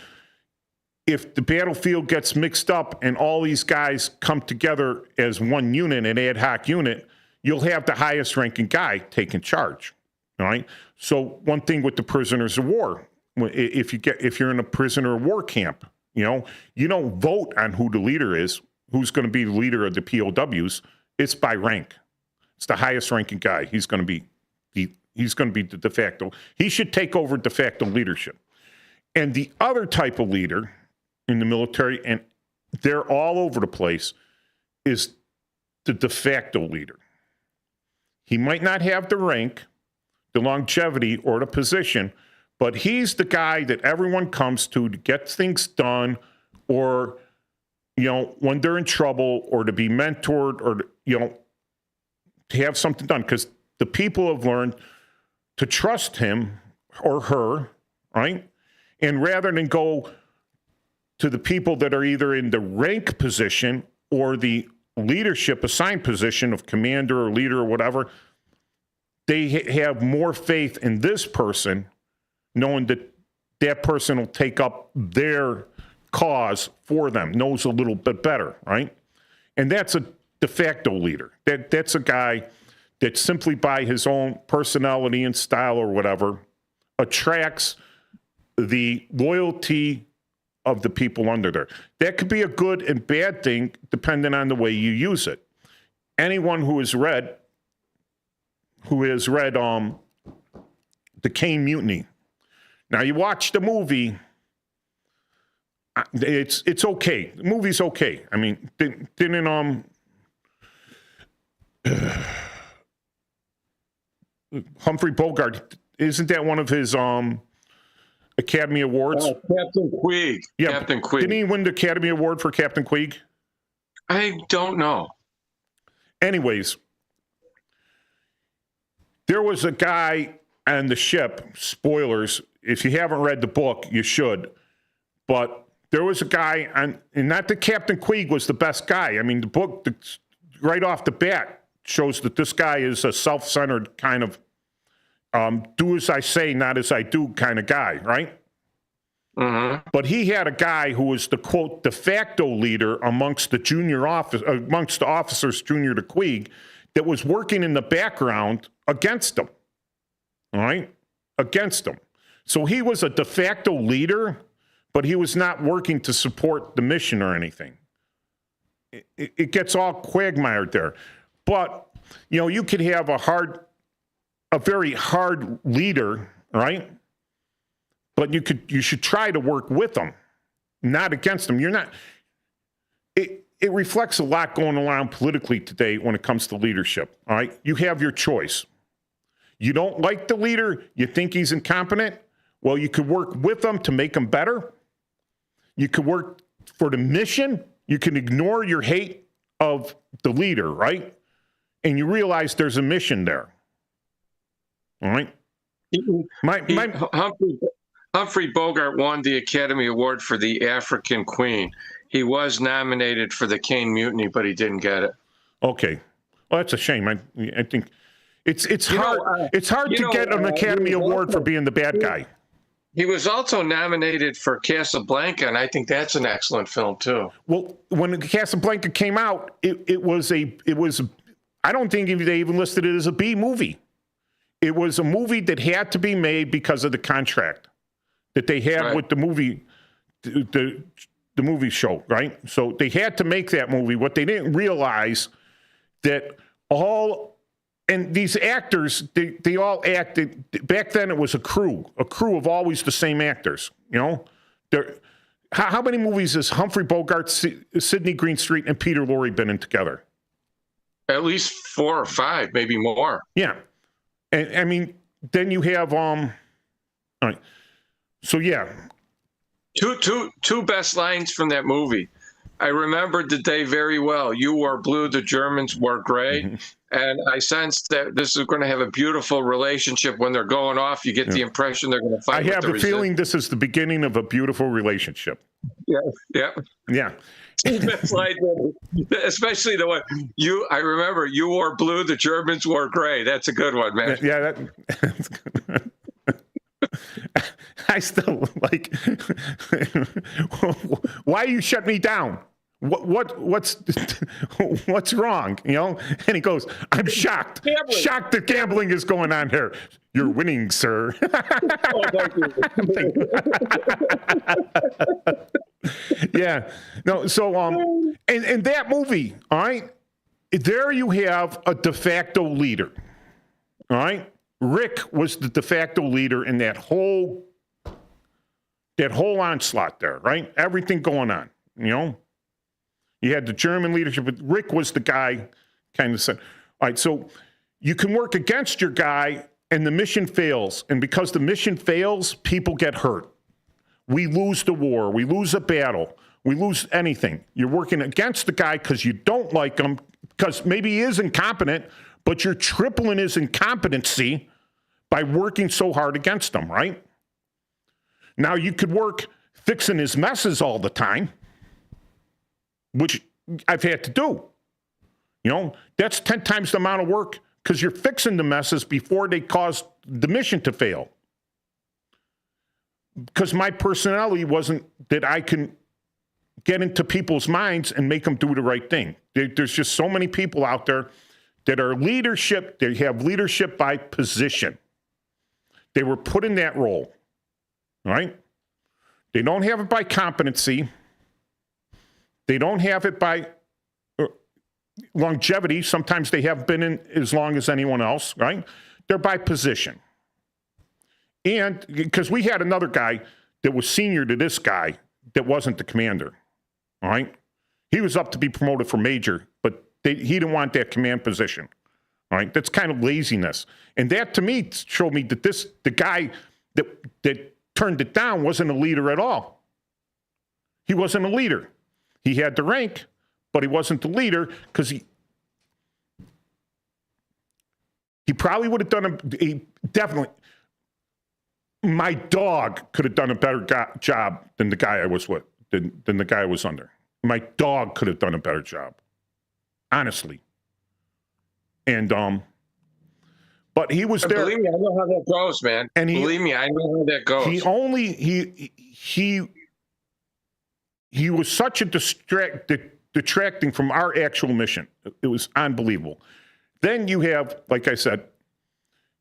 [SPEAKER 9] if the battlefield gets mixed up and all these guys come together as one unit, an ad hoc unit, you'll have the highest ranking guy taking charge, all right? So one thing with the prisoners of war, if you're in a prisoner of war camp, you don't vote on who the leader is, who's going to be the leader of the POWs. It's by rank. It's the highest ranking guy. He's going to be the de facto. He should take over de facto leadership. And the other type of leader in the military, and they're all over the place, is the de facto leader. He might not have the rank, the longevity, or the position, but he's the guy that everyone comes to get things done, or, when they're in trouble, or to be mentored, or, to have something done. Because the people have learned to trust him or her, right? And rather than go to the people that are either in the rank position or the leadership assigned position of commander or leader or whatever, they have more faith in this person, knowing that that person will take up their cause for them, knows a little bit better, right? And that's a de facto leader. That's a guy that simply by his own personality and style or whatever attracts the loyalty of the people under there. That could be a good and bad thing depending on the way you use it. Anyone who has read The Caine Mutiny. Now you watch the movie, it's okay. The movie's okay. I mean, didn't Humphrey Bogart, isn't that one of his Academy Awards?
[SPEAKER 11] Captain Queeg.
[SPEAKER 9] Yeah,
[SPEAKER 11] Captain Queeg.
[SPEAKER 9] Didn't he win the Academy Award for Captain Queeg?
[SPEAKER 11] I don't know.
[SPEAKER 9] Anyways, there was a guy on the ship, spoilers, if you haven't read the book, you should, but there was a guy, and not that Captain Queeg was the best guy. I mean, the book, right off the bat, shows that this guy is a self-centered kind of do as I say, not as I do kind of guy, right?
[SPEAKER 11] Mm-hmm.
[SPEAKER 9] But he had a guy who was the, quote, de facto leader amongst the officers junior to Queeg that was working in the background against him, all right? Against him. So he was a de facto leader, but he was not working to support the mission or anything. It gets all quagmired there. But, you know, you could have a very hard leader, right? But you should try to work with them, not against them. You're not. It reflects a lot going around politically today when it comes to leadership. All right, you have your choice. You don't like the leader. You think he's incompetent. Well, you could work with them to make him better. You could work for the mission. You can ignore your hate of the leader, right? And you realize there's a mission there. All right.
[SPEAKER 11] Humphrey Bogart won the Academy Award for The African Queen. He was nominated for the Caine Mutiny, but he didn't get it.
[SPEAKER 9] Okay. Well, that's a shame. I think it's hard. It's hard to get an Academy Award for being the bad guy.
[SPEAKER 11] He was also nominated for Casablanca, and I think that's an excellent film too.
[SPEAKER 9] Well, when Casablanca came out, it was I don't think they even listed it as a B movie. It was a movie that had to be made because of the contract that they had with the movie, the movie show, right? So they had to make that movie. What they didn't realize that and these actors, they all acted, back then it was a crew of always the same actors, you know? How many movies has Humphrey Bogart, Sidney Greenstreet, and Peter Lorre been in together?
[SPEAKER 11] At least 4 or 5, maybe more.
[SPEAKER 9] Yeah. And I mean, then you have, all right. So yeah.
[SPEAKER 11] Two best lines from that movie. I remembered the day very well. You wore blue, the Germans wore gray. Mm-hmm. And I sensed that this is going to have a beautiful relationship. When they're going off, you get the impression they're going to fight.
[SPEAKER 9] I have the feeling this is the beginning of a beautiful relationship.
[SPEAKER 11] Yeah, yeah.
[SPEAKER 9] Yeah.
[SPEAKER 11] Like, especially the one I remember you wore blue, the Germans wore gray. That's a good one, man.
[SPEAKER 9] Yeah, that's good. I still like why you shut me down? What's wrong? You know? And he goes, I'm shocked. Gambling. Shocked that gambling is going on here. You're winning, sir.
[SPEAKER 11] Oh, thank you.
[SPEAKER 9] Yeah. No, so and that movie, all right, there you have a de facto leader. All right? Rick was the de facto leader in that whole onslaught there, right? Everything going on, you know? You had the German leadership, but Rick was the guy kind of said, all right, so you can work against your guy and the mission fails. And because the mission fails, people get hurt. We lose the war. We lose a battle. We lose anything. You're working against the guy because you don't like him, because maybe he is incompetent, but you're tripling his incompetency by working so hard against him, right? Now, you could work fixing his messes all the time, which I've had to do. You know, that's 10 times the amount of work because you're fixing the messes before they cause the mission to fail. Because my personality wasn't that I can get into people's minds and make them do the right thing. There's just so many people out there that are leadership. They have leadership by position. They were put in that role, right? They don't have it by competency. They don't have it by longevity. Sometimes they have been in as long as anyone else, right? They're by position. And because we had another guy that was senior to this guy that wasn't the commander, all right? He was up to be promoted for major, but he didn't want that command position, all right? That's kind of laziness. And that, to me, showed me that the guy that turned it down wasn't a leader at all. He wasn't a leader. He had the rank, but he wasn't the leader because he probably would have done definitely. My dog could have done a better job than the guy I was with, than the guy I was under. My dog could have done a better job, honestly. And but he was there.
[SPEAKER 11] Believe me, I know how that goes, man. And believe me, I know how that goes.
[SPEAKER 9] He was such a detracting from our actual mission. It was unbelievable. Then you have, like I said,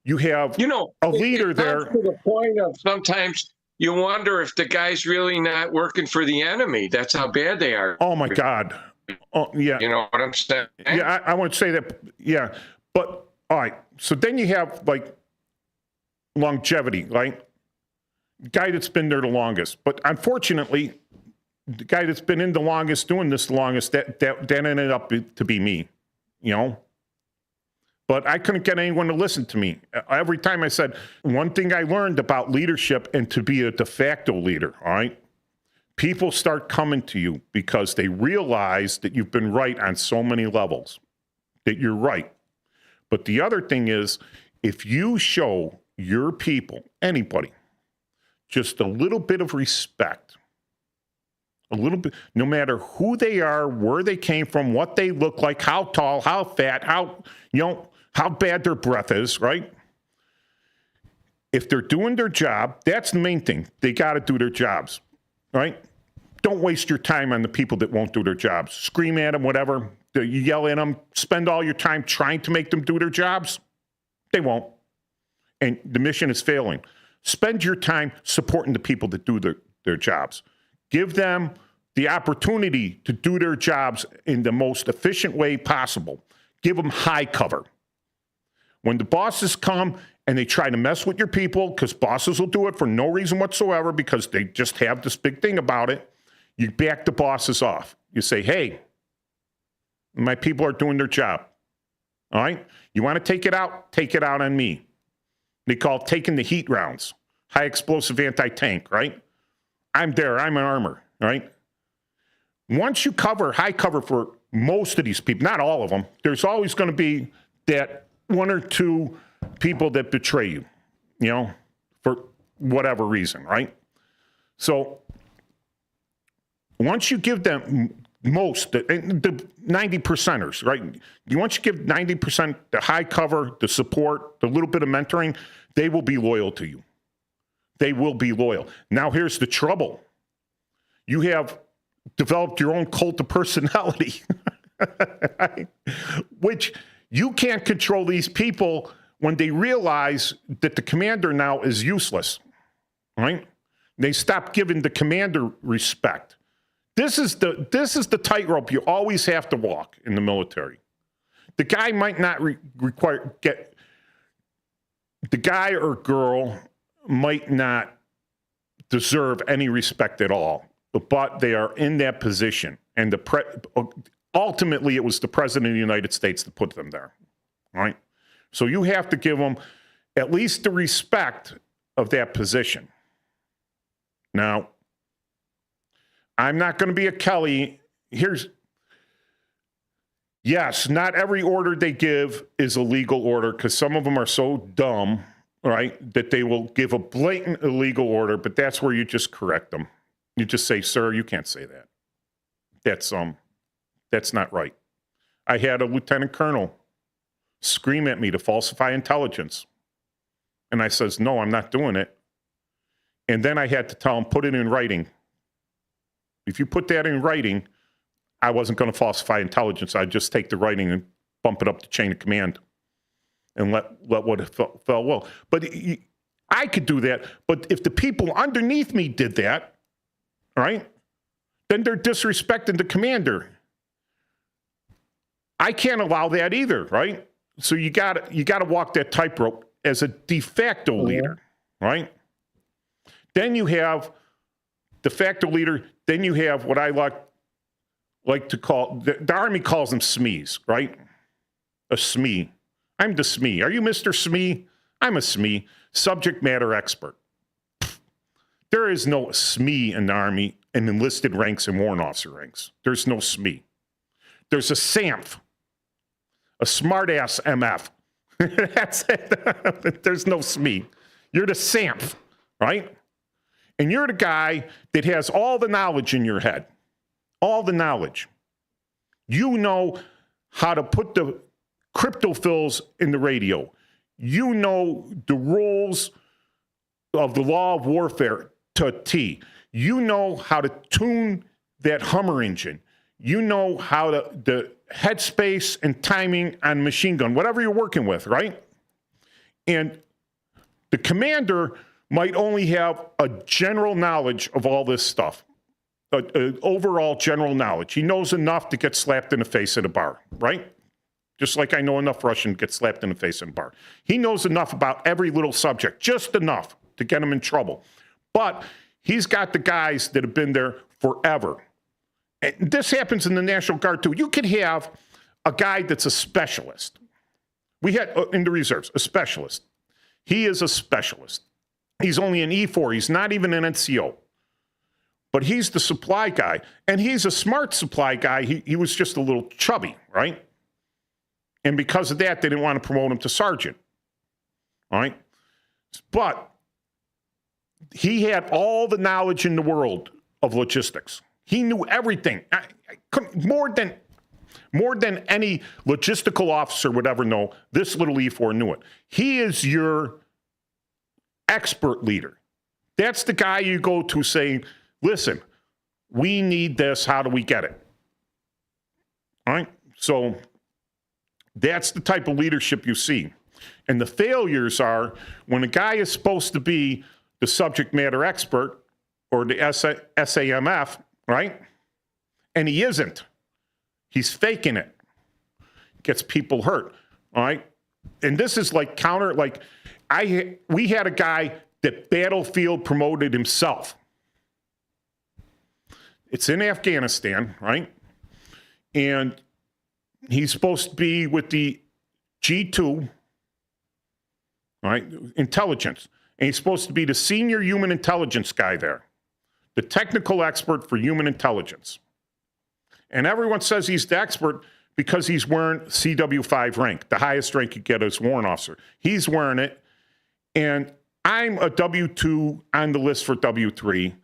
[SPEAKER 9] you have a leader there.
[SPEAKER 11] To the point of sometimes you wonder if the guy's really not working for the enemy. That's how bad they are.
[SPEAKER 9] Oh my God. Oh, yeah.
[SPEAKER 11] You know what I'm saying?
[SPEAKER 9] Yeah, I wouldn't say that. Yeah. But all right. So then you have like longevity, right? Guy that's been there the longest. But unfortunately, the guy that's been in the longest, doing this the longest, that ended up to be me, you know? But I couldn't get anyone to listen to me. Every time I said, one thing I learned about leadership and to be a de facto leader, all right? People start coming to you because they realize that you've been right on so many levels, that you're right. But the other thing is, if you show your people, anybody, just a little bit of respect, a little bit, no matter who they are, where they came from, what they look like, how tall, how fat, how bad their breath is, right? If they're doing their job, that's the main thing. They got to do their jobs, right? Don't waste your time on the people that won't do their jobs. Scream at them, whatever. You yell at them. Spend all your time trying to make them do their jobs. They won't. And the mission is failing. Spend your time supporting the people that do their jobs. Give them the opportunity to do their jobs in the most efficient way possible. Give them high cover. When the bosses come and they try to mess with your people, because bosses will do it for no reason whatsoever, because they just have this big thing about it, you back the bosses off. You say, hey, my people are doing their job. All right? You want to take it out on me. They call it taking the heat rounds. High explosive anti-tank, right? I'm there. I'm an armor, right? Once you high cover for most of these people, not all of them, there's always going to be that one or two people that betray you, for whatever reason, right? So once you give them the 90%ers, right? Once you give 90% the high cover, the support, the little bit of mentoring, they will be loyal to you. They will be loyal. Now here's the trouble. You have developed your own cult of personality, which you can't control these people when they realize that the commander now is useless, right? They stop giving the commander respect. This is the tightrope you always have to walk in the military. The guy might not the guy or girl might not deserve any respect at all, but they are in that position. And ultimately, it was the President of the United States that put them there, right? So you have to give them at least the respect of that position. Now, I'm not going to be a Kelly. Yes, not every order they give is a legal order, because some of them are so dumb, right, that they will give a blatant illegal order, but that's where you just correct them. You just say, sir, you can't say that. That's not right. I had a lieutenant colonel scream at me to falsify intelligence. And I says, no, I'm not doing it. And then I had to tell him, put it in writing. If you put that in writing, I wasn't going to falsify intelligence. I'd just take the writing and bump it up the chain of command and let what fell well. But I could do that. But if the people underneath me did that, right, then they're disrespecting the commander. I can't allow that either, right? So you got to walk that tightrope as a de facto leader, right? Then you have de facto leader. Then you have what I like to call, the Army calls them SMEs, right? A SME. I'm the SME. Are you Mr. SME? I'm a SME, subject matter expert. There is no SME in the Army in enlisted ranks and warrant officer ranks. There's no SME. There's a SAMF, a smart-ass MF. That's it. There's no SME. You're the SAMF, right? And you're the guy that has all the knowledge in your head. All the knowledge. You know how to put the cryptophiles in the radio. You know the rules of the law of warfare to a T. You know how to tune that Hummer engine. You know how the headspace and timing on machine gun, whatever you're working with, right? And the commander might only have a general knowledge of all this stuff, overall general knowledge. He knows enough to get slapped in the face at a bar, right? Just like I know enough Russian to get slapped in the face at a bar. He knows enough about every little subject, just enough to get him in trouble. But he's got the guys that have been there forever. And this happens in the National Guard, too. You could have a guy that's a specialist. We had, in the reserves, a specialist. He is a specialist. He's only an E4. He's not even an NCO. But he's the supply guy. And he's a smart supply guy. He was just a little chubby, right? And because of that, they didn't want to promote him to sergeant. All right? But he had all the knowledge in the world of logistics. He knew everything. More than any logistical officer would ever know, this little E4 knew it. He is your expert leader. That's the guy you go to saying, listen, we need this. How do we get it? All right? So that's the type of leadership you see. And the failures are when a guy is supposed to be the subject matter expert or the SAMF, right? And he isn't. He's faking it. Gets people hurt, all right? And this is like we had a guy that battlefield promoted himself. It's in Afghanistan, right? And he's supposed to be with the G2, all right, intelligence. And he's supposed to be the senior human intelligence guy there, the technical expert for human intelligence. And everyone says he's the expert because he's wearing CW5 rank, the highest rank you get as warrant officer. He's wearing it. And I'm a W2 on the list for W3.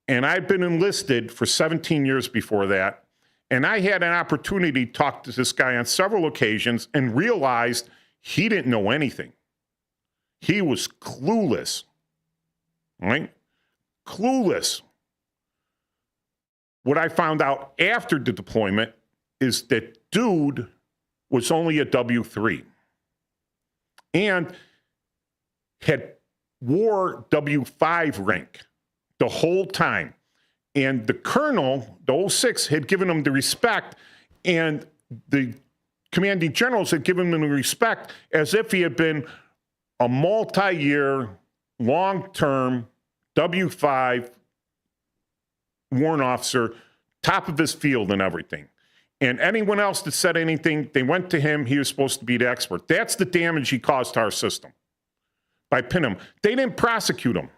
[SPEAKER 9] And I've been enlisted for 17 years before that. And I had an opportunity to talk to this guy on several occasions and realized he didn't know anything. He was clueless, right? Clueless. What I found out after the deployment is that dude was only a W3 and wore W5 rank the whole time. And the colonel, the 06, had given him the respect, and the commanding generals had given him the respect as if he had been a multi-year, long-term W5 warrant officer, top of his field and everything. And anyone else that said anything, they went to him. He was supposed to be the expert. That's the damage he caused to our system by pinning him. They didn't prosecute him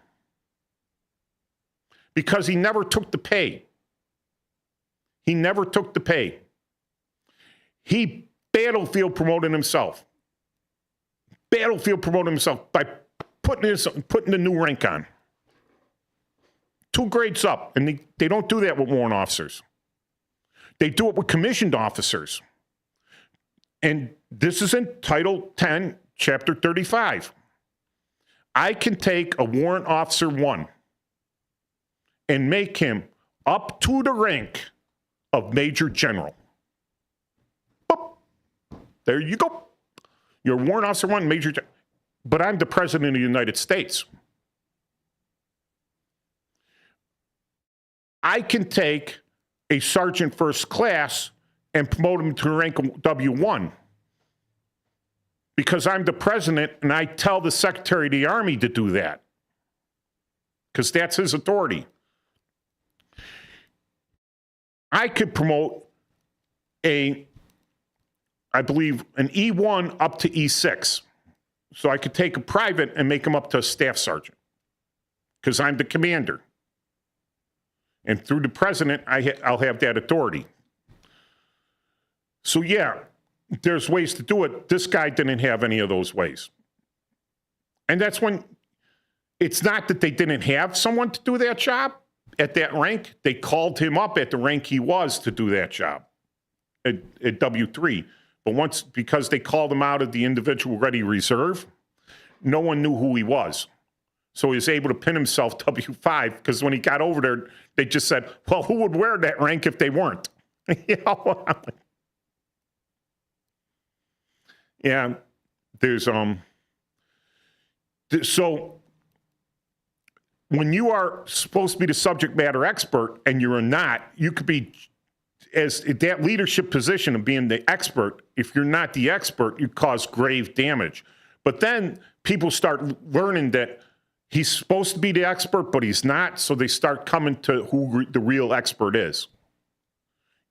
[SPEAKER 9] because he never took the pay. He never took the pay. He battlefield promoted himself. Battlefield promoted himself by putting the new rank on. 2 grades up, and they don't do that with warrant officers. They do it with commissioned officers. And this is in Title 10, Chapter 35. I can take a warrant officer 1 and make him up to the rank of Major General. Boop. There you go. You're warrant officer 1, Major General. But I'm the President of the United States. I can take a Sergeant First Class and promote him to the rank of W1 because I'm the President and I tell the Secretary of the Army to do that because that's his authority. I could promote I believe, an E1 up to E6. So I could take a private and make him up to a staff sergeant. because I'm the commander. And through the president, I'll have that authority. So, yeah, there's ways to do it. This guy didn't have any of those ways. And that's when it's not that they didn't have someone to do that job at that rank. They called him up at the rank he was to do that job at W3. But once, because they called him out of the individual ready reserve, no one knew who he was. So he was able to pin himself W5 because when he got over there, they just said, well, who would wear that rank if they weren't? Yeah, there's, so when you are supposed to be the subject matter expert and you're not, you could be as that leadership position of being the expert. If you're not the expert, you cause grave damage. But then people start learning that he's supposed to be the expert, but he's not. So they start coming to who the real expert is.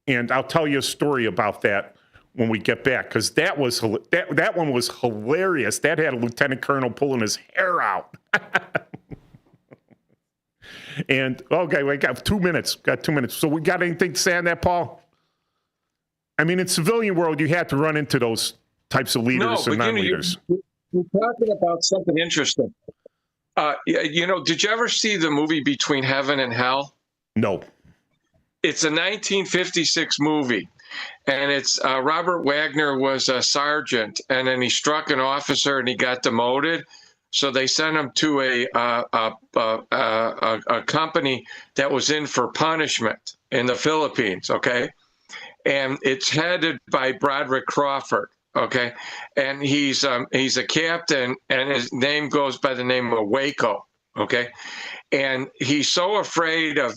[SPEAKER 9] And I'll tell you a story about that when we get back, because that one was hilarious. That had a lieutenant colonel pulling his hair out. And okay, we got 2 minutes. So we got anything to say on that, Paul? I mean, in civilian world, you had to run into those types of leaders and non-leaders.
[SPEAKER 11] You're talking about something interesting. Did you ever see the movie Between Heaven and Hell?
[SPEAKER 9] No.
[SPEAKER 11] It's a 1956 movie, and it's Robert Wagner was a sergeant, and then he struck an officer and he got demoted. So they sent him to a company that was in for punishment in the Philippines. Okay, and it's headed by Broderick Crawford. Okay, and he's a captain, and his name goes by the name of Waco. Okay, and he's so afraid of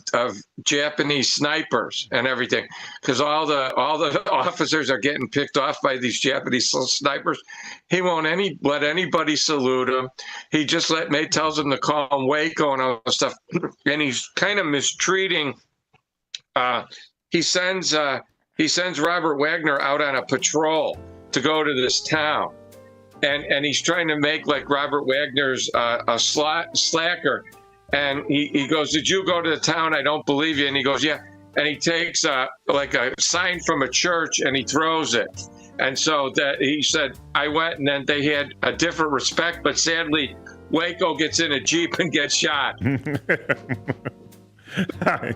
[SPEAKER 11] Japanese snipers and everything because all the officers are getting picked off by these Japanese snipers. He won't let anybody salute him. He just tells them to call him Waco and all that stuff. And he's kind of mistreating. He sends Robert Wagner out on a patrol to go to this town, and he's trying to make like Robert Wagner's a slacker. And he goes, "Did you go to the town? I don't believe you." And he goes, "Yeah." And he takes like a sign from a church and he throws it. And so that he said, "I went," and then they had a different respect. But sadly, Waco gets in a Jeep and gets shot by a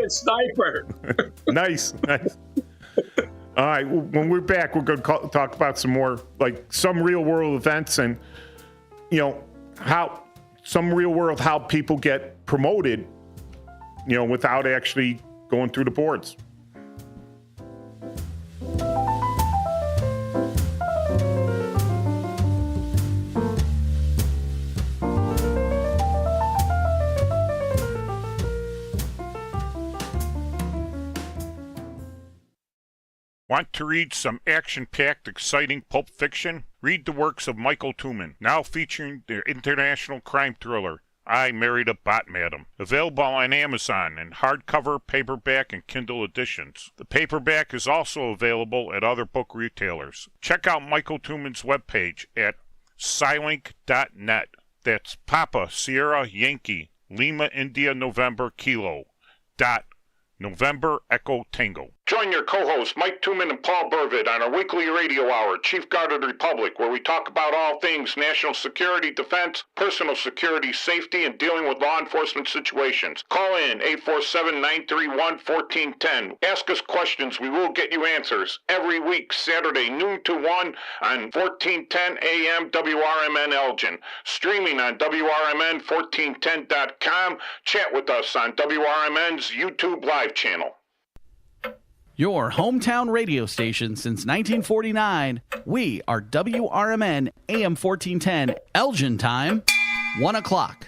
[SPEAKER 11] sniper.
[SPEAKER 9] Nice. All right, when we're back, we're going to talk about some more, like some real world events and, how people get promoted, without actually going through the boards. Want to read some action-packed, exciting pulp fiction? Read the works of Michael Tooman, now featuring the international crime thriller, I Married a Bot Madam. Available on Amazon in hardcover, paperback, and Kindle editions. The paperback is also available at other book retailers. Check out Michael Tooman's webpage at Scilink.net. That's Papa, Sierra, Yankee, Lima, India, November, Kilo, November Echo Tango. Join your co-hosts Mike Tooman and Paul Burvitt on our weekly radio hour, Chief Guard of the Republic, where we talk about all things national security, defense, personal security, safety, and dealing with law enforcement situations. Call in 847-931-1410. Ask us questions. We will get you answers. Every week, Saturday, noon to 1 on 1410 AM WRMN Elgin. Streaming on WRMN1410.com. Chat with us on WRMN's YouTube Live channel.
[SPEAKER 18] Your hometown radio station since 1949. We are WRMN AM 1410 Elgin time, 1 o'clock.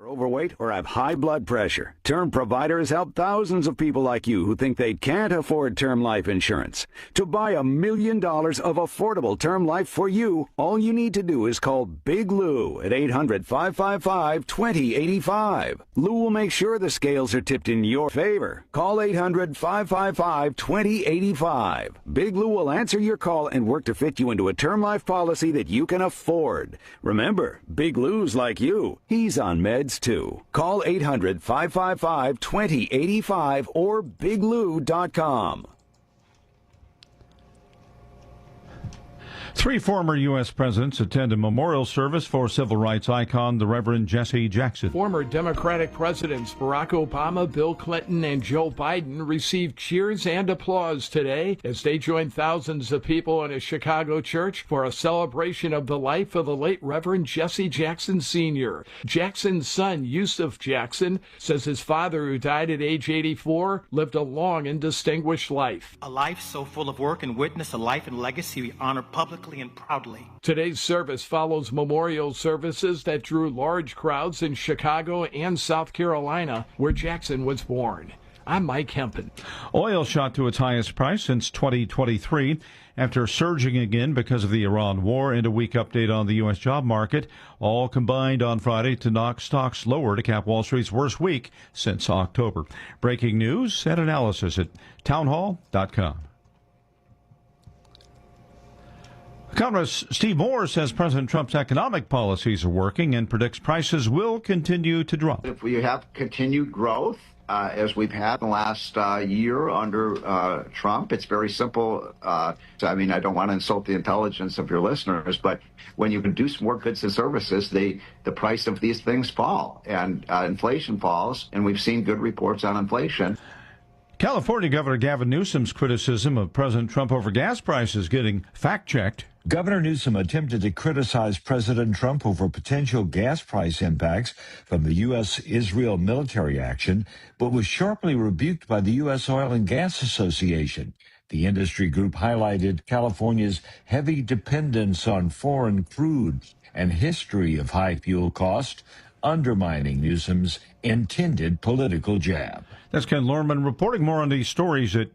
[SPEAKER 5] Overweight or have high blood pressure. Term providers help thousands of people like you who think they can't afford term life insurance. To buy $1 million of affordable term life for you, all you need to do is call Big Lou at 800-555-2085. Lou will make sure the scales are tipped in your favor. Call 800-555-2085. Big Lou will answer your call and work to fit you into a term life policy that you can afford. Remember, Big Lou's like you. He's on meds too. Call 800-555-2085 or biglou.com.
[SPEAKER 1] 3 former U.S. presidents attend a memorial service for civil rights icon, the Reverend Jesse Jackson.
[SPEAKER 19] Former Democratic presidents Barack Obama, Bill Clinton, and Joe Biden received cheers and applause today as they joined thousands of people in a Chicago church for a celebration of the life of the late Reverend Jesse Jackson Sr. Jackson's son, Yusuf Jackson, says his father, who died at age 84, lived a long and distinguished life.
[SPEAKER 20] A life so full of work and witness, a life and legacy we honor publicly and proudly.
[SPEAKER 19] Today's service follows memorial services that drew large crowds in Chicago and South Carolina, where Jackson was born. I'm Mike Hempen.
[SPEAKER 1] Oil shot to its highest price since 2023 after surging again because of the Iran war, and a week update on the U.S. job market, all combined on Friday to knock stocks lower to cap Wall Street's worst week since October. Breaking news and analysis at townhall.com. Congress Steve Moore says President Trump's economic policies are working and predicts prices will continue to drop.
[SPEAKER 21] If we have continued growth, as we've had in the last year under Trump, it's very simple. I don't want to insult the intelligence of your listeners, but when you produce more goods and services, the price of these things fall, and inflation falls, and we've seen good reports on inflation.
[SPEAKER 1] California Governor Gavin Newsom's criticism of President Trump over gas prices getting fact-checked.
[SPEAKER 22] Governor Newsom attempted to criticize President Trump over potential gas price impacts from the U.S.-Israel military action, but was sharply rebuked by the U.S. Oil and Gas Association. The industry group highlighted California's heavy dependence on foreign crude and history of high fuel costs, undermining Newsom's intended political jab.
[SPEAKER 1] That's Ken Lorman reporting. More on these stories at...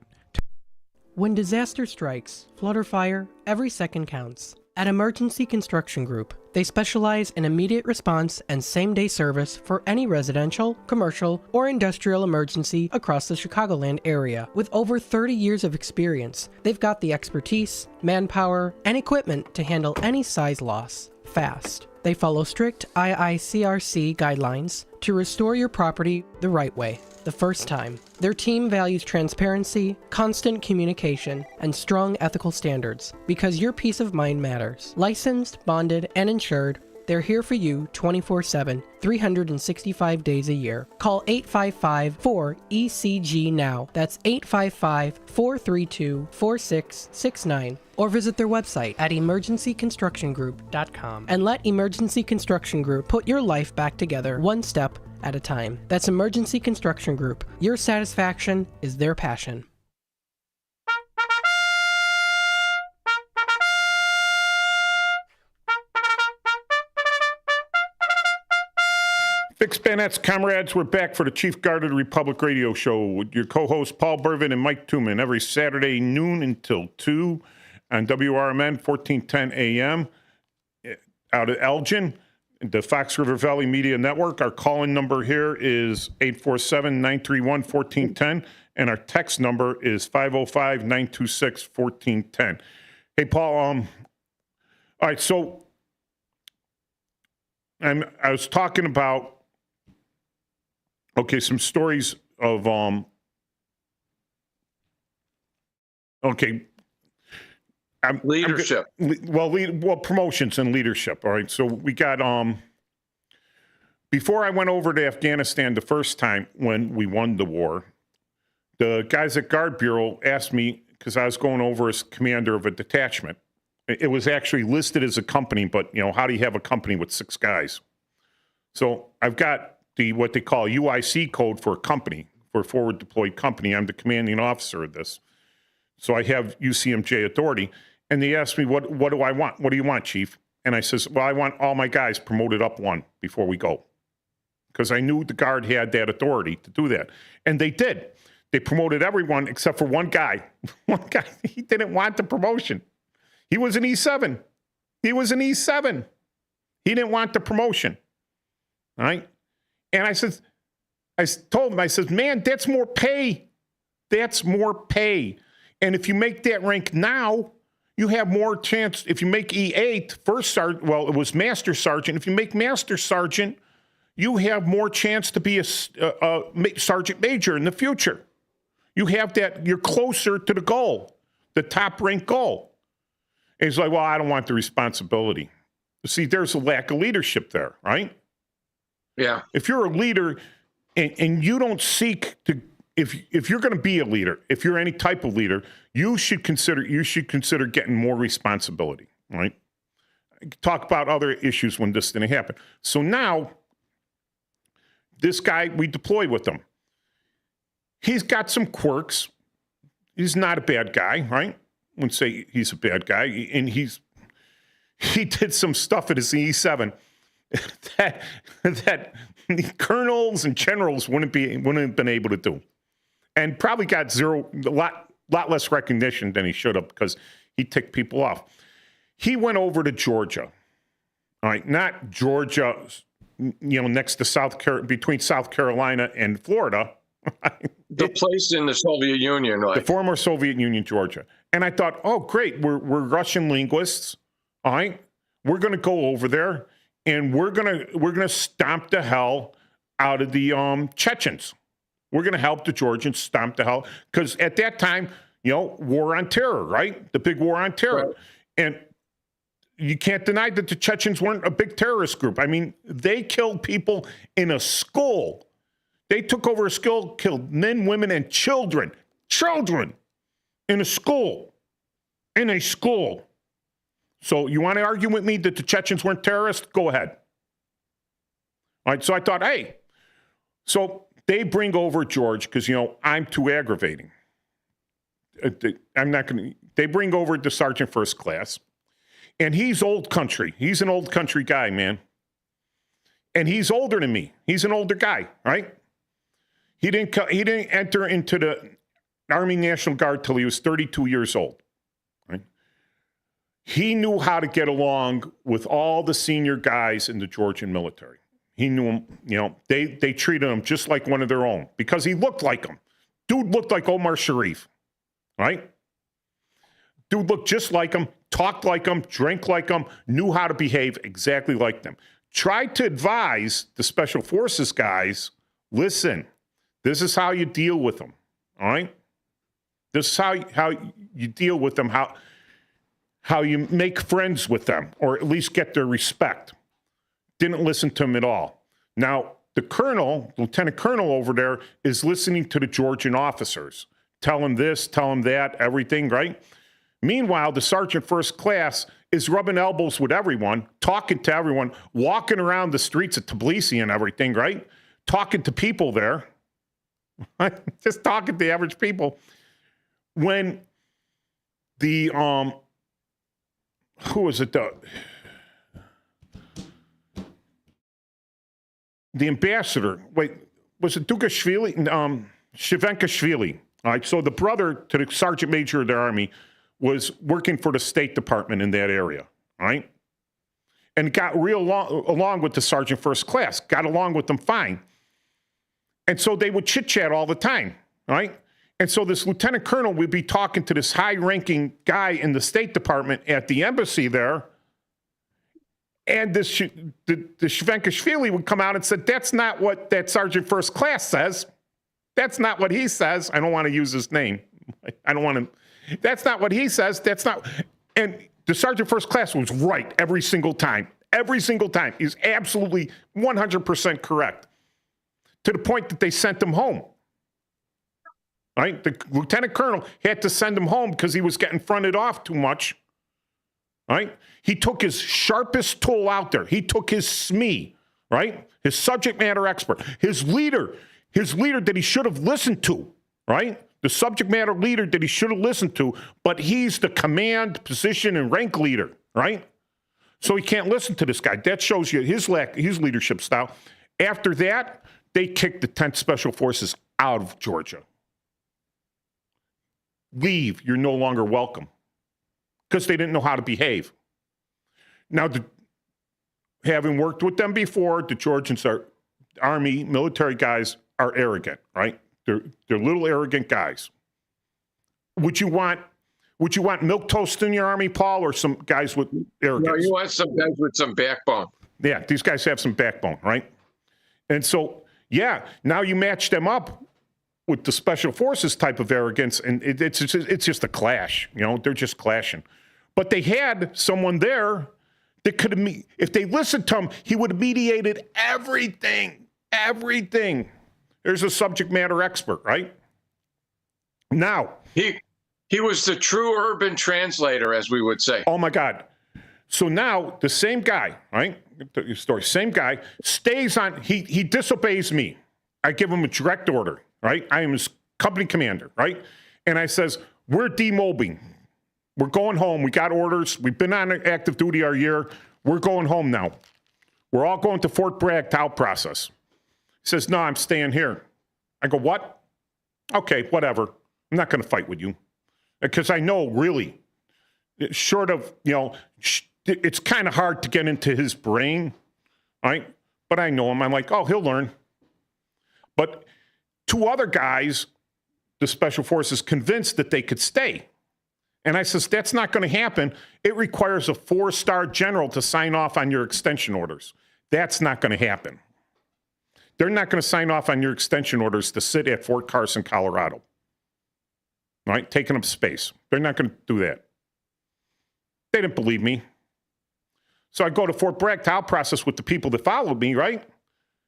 [SPEAKER 12] When disaster strikes, flood or fire, every second counts. At Emergency Construction Group, they specialize in immediate response and same-day service for any residential, commercial, or industrial emergency across the Chicagoland area. With over 30 years of experience, they've got the expertise, manpower, and equipment to handle any size loss fast. They follow strict IICRC guidelines to restore your property the right way, the first time. Their team values transparency, constant communication, and strong ethical standards because your peace of mind matters. Licensed, bonded, and insured, they're here for you 24/7, 365 days a year. Call 855-4ECG now. That's 855-432-4669. Or visit their website at emergencyconstructiongroup.com and let Emergency Construction Group put your life back together one step at a time. That's Emergency Construction Group. Your satisfaction is their passion.
[SPEAKER 9] Fix Bannett's comrades, we're back for the Chief Guard of the Republic radio show with your co-hosts Paul Burvin and Mike Tooman every Saturday noon until 2 on WRMN 1410 AM out of Elgin, the Fox River Valley Media Network. Our call-in number here is 847-931-1410, and our text number is 505-926-1410. Hey, Paul, all right, so I was talking about some stories of
[SPEAKER 11] leadership.
[SPEAKER 9] Promotions and leadership. All right. So we got before I went over to Afghanistan the first time when we won the war, the guys at Guard Bureau asked me, because I was going over as commander of a detachment. It was actually listed as a company, but how do you have a company with 6 guys? So I've got what they call UIC code for a company, for a forward deployed company. I'm the commanding officer of this. So I have UCMJ authority. And they asked me, what do I want? What do you want, Chief? And I says, well, I want all my guys promoted up 1 before we go. because I knew the Guard had that authority to do that. And they did. They promoted everyone except for one guy. One guy, he didn't want the promotion. He was an E7. He was an E7. He didn't want the promotion. All right? And I told him, I said, man, that's more pay. That's more pay. And if you make that rank now, you have more chance. If you make E8, first sergeant, well, it was master sergeant. If you make master sergeant, you have more chance to be a sergeant major in the future. You have that, you're closer to the goal, the top rank goal. And he's like, well, I don't want the responsibility. See, there's a lack of leadership there, right?
[SPEAKER 11] Yeah.
[SPEAKER 9] If you're a leader and you don't seek to, if you're going to be a leader, if you're any type of leader, you should consider getting more responsibility, right? Talk about other issues when this didn't happen. So now, this guy, we deployed with him. He's got some quirks. He's not a bad guy, right? I wouldn't say he's a bad guy. And he did some stuff at his E7 that the colonels and generals wouldn't have been able to do. And probably got a lot less recognition than he should have because he ticked people off. He went over to Georgia. All right, not Georgia, next to between South Carolina and Florida.
[SPEAKER 11] The place in the Soviet Union, right?
[SPEAKER 9] The former Soviet Union, Georgia. And I thought, oh, great, we're Russian linguists. All right, we're going to go over there and we're gonna stomp the hell out of the Chechens. We're going to help the Georgians stomp the hell because at that time, war on terror, right? The big war on terror, right. And you can't deny that the Chechens weren't a big terrorist group. I mean, they killed people in a school. They took over a school, killed men, women, and children. Children in a school. In a school. So you want to argue with me that the Chechens weren't terrorists? Go ahead. All right, so I thought, hey, so they bring over George because, I'm too aggravating. They bring over the sergeant first class. And he's old country. He's an old country guy, man. And he's older than me. He's an older guy, right? He didn't enter into the Army National Guard till he was 32 years old, right? He knew how to get along with all the senior guys in the Georgian military. He knew him, they treated him just like one of their own because he looked like him. Dude looked like Omar Sharif, right? Dude looked just like him, talked like him, drank like him, knew how to behave exactly like them. Tried to advise the Special Forces guys, listen, this is how you deal with them, all right? This is how you deal with them, how you make friends with them, or at least get their respect. Didn't listen to him at all. Now, the colonel, lieutenant colonel over there, is listening to the Georgian officers. Tell him this, tell him that, everything, right? Meanwhile, the sergeant first class is rubbing elbows with everyone, talking to everyone, walking around the streets of Tbilisi and everything, right? Talking to people there. Just talking to the average people. When the, who was it? The ambassador, was it Dugashvili? Shivenkashvili. All right, so the brother to the sergeant major of the army was working for the State Department in that area, all right? And got real along with the sergeant first class, got along with them fine. And so they would chit-chat all the time, right? And so this lieutenant colonel would be talking to this high-ranking guy in the State Department at the embassy there, and the Shivenkashvili would come out and said, that's not what that sergeant first class says. That's not what he says. I don't want to use his name. I don't want to. That's not what he says. That's not. And the sergeant first class was right every single time. Every single time. He's absolutely 100% correct. To the point that they sent him home. Right? The lieutenant colonel had to send him home because he was getting fronted off too much. Right? He took his sharpest tool out there. He took his SME, right? His subject matter expert, his leader that he should have listened to, right? The subject matter leader that he should have listened to, but he's the command, position, and rank leader, right? So he can't listen to this guy. That shows you his leadership style. After that, they kicked the 10th Special Forces out of Georgia. Leave. You're no longer welcome. Because they didn't know how to behave. Now, having worked with them before, the Georgians are, Army, military guys are arrogant, right? They're little arrogant guys. Would you want milquetoast in your Army, Paul, or some guys with arrogance?
[SPEAKER 11] No, you want some guys with some backbone.
[SPEAKER 9] Yeah, these guys have some backbone, right? And so, yeah, now you match them up with the Special Forces type of arrogance, and it's just a clash. You know, they're just clashing. But they had someone there that could have, if they listened to him, he would have mediated everything. There's a subject matter expert, right? Now.
[SPEAKER 11] He was the true urban translator, as we would say.
[SPEAKER 9] Oh, my God. So now the same guy, right? The story, same guy stays on, he disobeys me. I give him a direct order, right? I am his company commander, right? And I says, we're demobbing. We're going home. We got orders. We've been on active duty our year. We're going home now. We're all going to Fort Bragg to out process. He says, no, I'm staying here. I go, what? Okay, whatever. I'm not going to fight with you. Because I know, really, short of, it's kind of hard to get into his brain, right? But I know him. I'm like, oh, he'll learn. But two other guys, the Special Forces, convinced that they could stay. And I says, that's not going to happen. It requires a 4-star general to sign off on your extension orders. That's not going to happen. They're not going to sign off on your extension orders to sit at Fort Carson, Colorado. Right? Taking up space. They're not going to do that. They didn't believe me. So I go to Fort Bragg to out process with the people that followed me, right?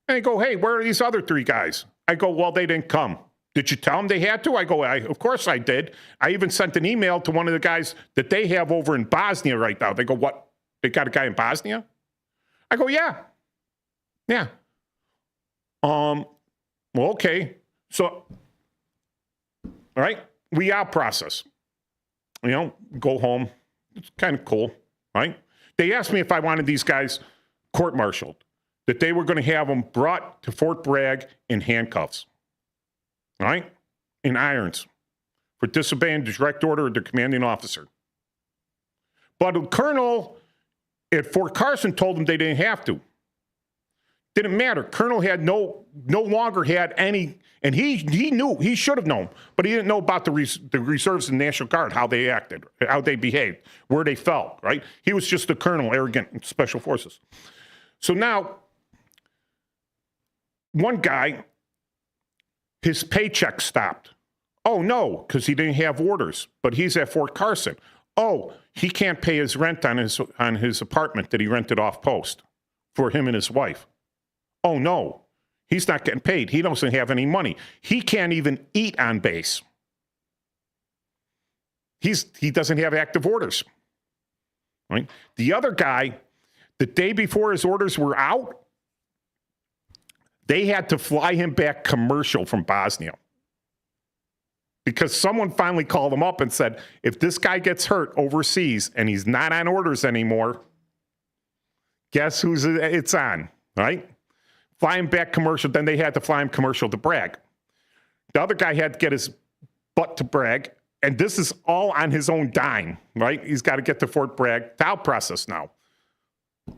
[SPEAKER 9] And they go, hey, where are these other 3 guys? I go, well, they didn't come. Did you tell them they had to? I go, of course I did. I even sent an email to one of the guys that they have over in Bosnia right now. They go, what? They got a guy in Bosnia? I go, yeah. Yeah. Well, okay. So, all right. We out process. Go home. It's kind of cool, right? They asked me if I wanted these guys court-martialed, that they were going to have them brought to Fort Bragg in handcuffs, right? In irons for disobeying the direct order of their commanding officer. But a colonel at Fort Carson told them they didn't have to. Didn't matter. Colonel had no longer had any, and he knew, he should have known, but he didn't know about the reserves and National Guard, how they acted, how they behaved, where they felt, right? He was just a colonel, arrogant in Special Forces. So now, one guy, his paycheck stopped. Oh, no, because he didn't have orders, but he's at Fort Carson. Oh, he can't pay his rent on his apartment that he rented off post for him and his wife. Oh, no, he's not getting paid. He doesn't have any money. He can't even eat on base. He doesn't have active orders. Right? The other guy, the day before his orders were out, they had to fly him back commercial from Bosnia. Because someone finally called him up and said, if this guy gets hurt overseas and he's not on orders anymore, guess who's it's on, right? Fly him back commercial. Then they had to fly him commercial to Bragg. The other guy had to get his butt to Bragg, and this is all on his own dime, right? He's got to get to Fort Bragg to out process now.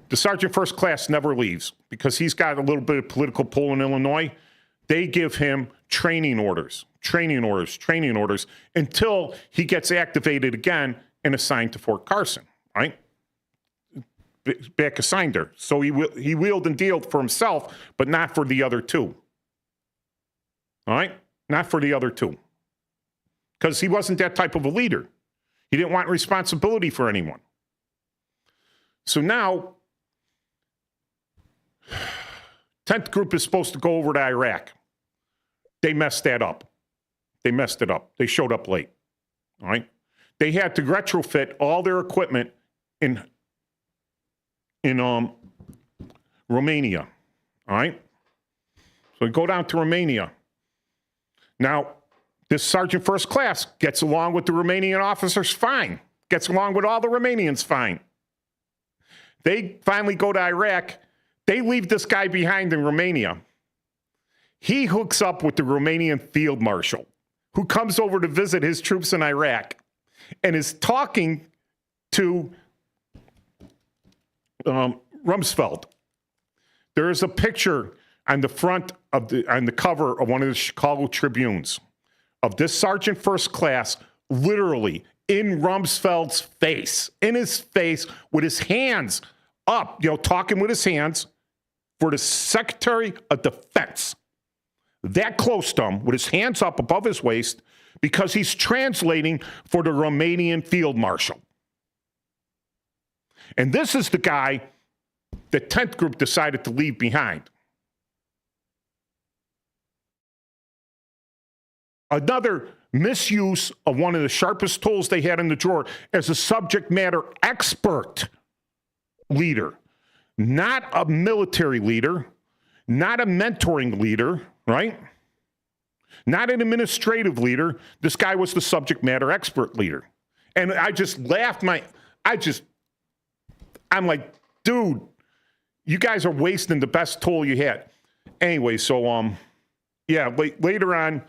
[SPEAKER 9] The Sergeant First Class never leaves because he's got a little bit of political pull in Illinois. They give him training orders until he gets activated again and assigned to Fort Carson, right? Back assigned there. So he wheeled and dealed for himself, but not for the other 2. All right? Not for the other 2. Because he wasn't that type of a leader. He didn't want responsibility for anyone. So now, 10th Group is supposed to go over to Iraq. They messed that up. They messed it up. They showed up late. All right? They had to retrofit all their equipment in Romania, all right? So we go down to Romania. Now, this Sergeant First Class gets along with the Romanian officers fine, gets along with all the Romanians fine. They finally go to Iraq. They leave this guy behind in Romania. He hooks up with the Romanian field marshal, who comes over to visit his troops in Iraq and is talking to Rumsfeld. There is a picture on the cover of one of the Chicago Tribunes of this Sergeant First Class literally in Rumsfeld's face, in his face, with his hands up, talking with his hands for the Secretary of Defense. That close to him, with his hands up above his waist, because he's translating for the Romanian field marshal. And this is the guy the 10th group decided to leave behind. Another misuse of one of the sharpest tools they had in the drawer as a subject matter expert leader, not a military leader, not a mentoring leader, right? Not an administrative leader. This guy was the subject matter expert leader. And I just laughed I'm like, dude, you guys are wasting the best tool you had. Anyway, so, later on,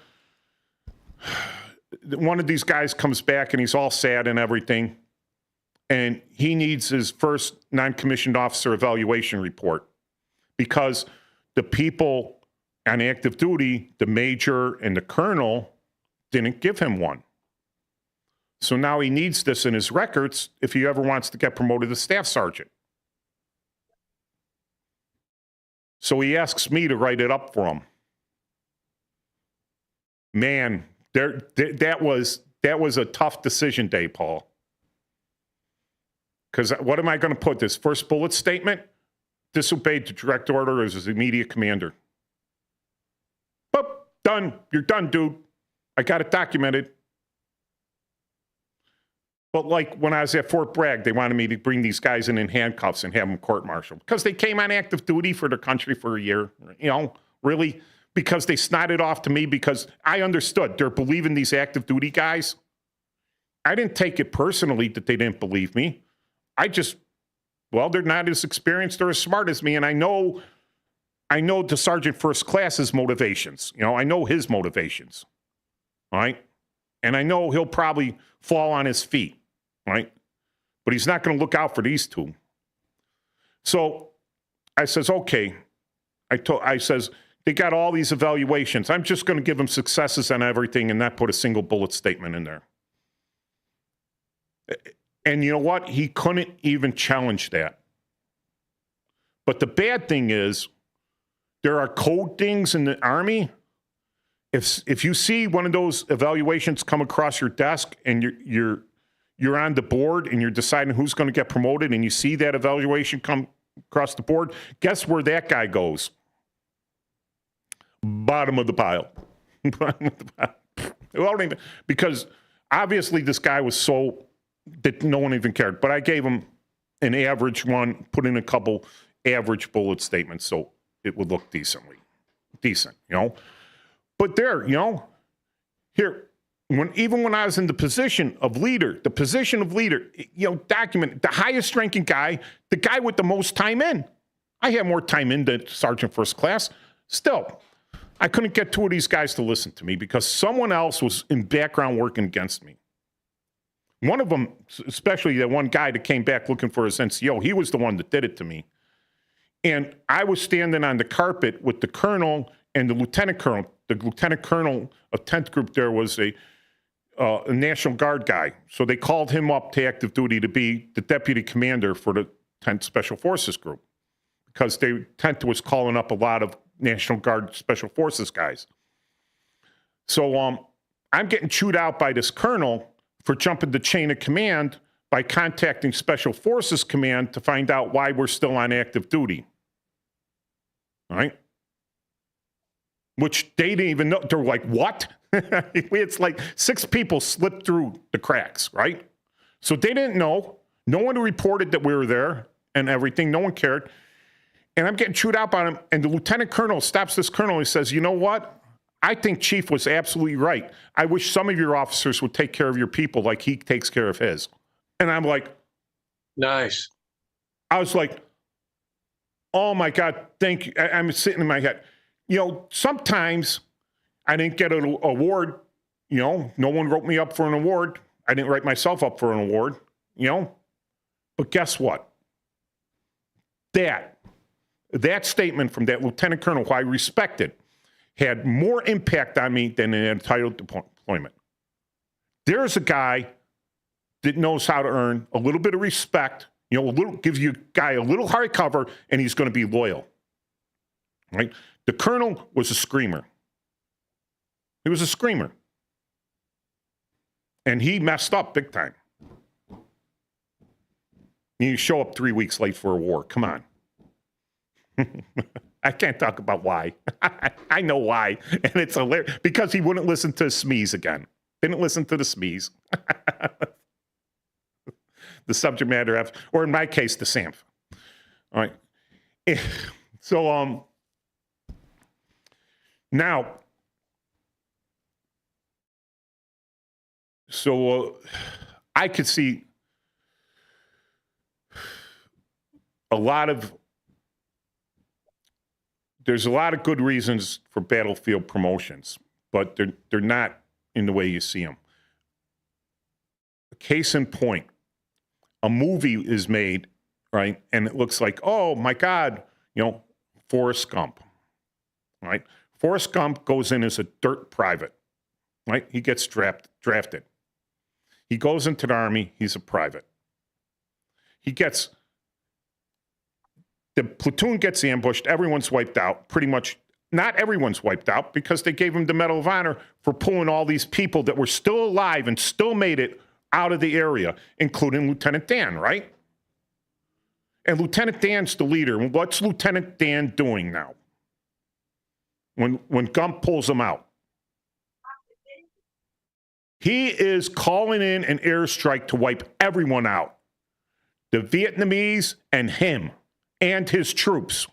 [SPEAKER 9] one of these guys comes back and he's all sad and everything. And he needs his first non-commissioned officer evaluation report because the people on active duty, the major and the colonel, didn't give him one. So now he needs this in his records if he ever wants to get promoted to staff sergeant. So he asks me to write it up for him. Man, that was a tough decision day, Paul. Because what am I going to put? This first bullet statement? Disobeyed the direct order as his immediate commander. Boop, done. You're done, dude. I got it documented. But like when I was at Fort Bragg, they wanted me to bring these guys in handcuffs and have them court-martialed because they came on active duty for their country for a year. Really? Because they snotted off to me because I understood they're believing these active duty guys. I didn't take it personally that they didn't believe me. They're not as experienced or as smart as me, and I know the Sergeant First Class's motivations. I know his motivations, all right? And I know he'll probably fall on his feet, right? But he's not going to look out for these two. So I says, okay. I says, they got all these evaluations. I'm just going to give them successes on everything and not put a single bullet statement in there. And you know what? He couldn't even challenge that. But the bad thing is, there are code things in the Army. If you see one of those evaluations come across your desk and you're on the board and you're deciding who's going to get promoted and you see that evaluation come across the board, guess where that guy goes? Bottom of the pile. Because obviously this guy was so that no one even cared. But I gave him an average one, put in a couple average bullet statements so it would look decent. But there, here, even when I was in the position of leader, document the highest ranking guy, the guy with the most time in. I had more time in than Sergeant First Class. Still, I couldn't get two of these guys to listen to me because someone else was in background working against me. One of them, especially that one guy that came back looking for his NCO, he was the one that did it to me. And I was standing on the carpet with the colonel and the lieutenant colonel. The lieutenant colonel of 10th Group there was a National Guard guy. So they called him up to active duty to be the deputy commander for the 10th Special Forces Group because 10th was calling up a lot of National Guard Special Forces guys. So I'm getting chewed out by this colonel for jumping the chain of command by contacting Special Forces Command to find out why we're still on active duty. All right? Which they didn't even know. They're like, what? It's like 6 people slipped through the cracks, right? So they didn't know. No one reported that we were there and everything. No one cared. And I'm getting chewed out by him. And the lieutenant colonel stops this colonel and he says, you know what? I think Chief was absolutely right. I wish some of your officers would take care of your people like he takes care of his. And I'm like,
[SPEAKER 11] nice.
[SPEAKER 9] I was like, Oh, my God, thank you. I'm sitting in my head. Sometimes I didn't get an award. No one wrote me up for an award. I didn't write myself up for an award, But guess what? That statement from that lieutenant colonel, who I respected, had more impact on me than an entitled deployment. There's a guy that knows how to earn a little bit of respect, gives you a guy a little hard cover, and he's going to be loyal. Right? The colonel was a screamer. He was a screamer. And he messed up big time. You show up 3 weeks late for a war. Come on. I can't talk about why. I know why. And it's hilarious. Because he wouldn't listen to SMEs again. Didn't listen to the SMEs. The subject matter, or in my case, the SAMF. All right. So, now, I could see there's a lot of good reasons for battlefield promotions, but they're not in the way you see them. Case in point, a movie is made, right? And it looks like, oh my God, Forrest Gump, right? Forrest Gump goes in as a dirt private, right? He gets drafted. He goes into the Army, he's a private. The platoon gets ambushed, everyone's wiped out, pretty much. Not everyone's wiped out because they gave him the Medal of Honor for pulling all these people that were still alive and still made it out of the area, including Lieutenant Dan, right? And Lieutenant Dan's the leader. What's Lieutenant Dan doing now when Gump pulls him out? He is calling in an airstrike to wipe everyone out. The Vietnamese and him and his troops.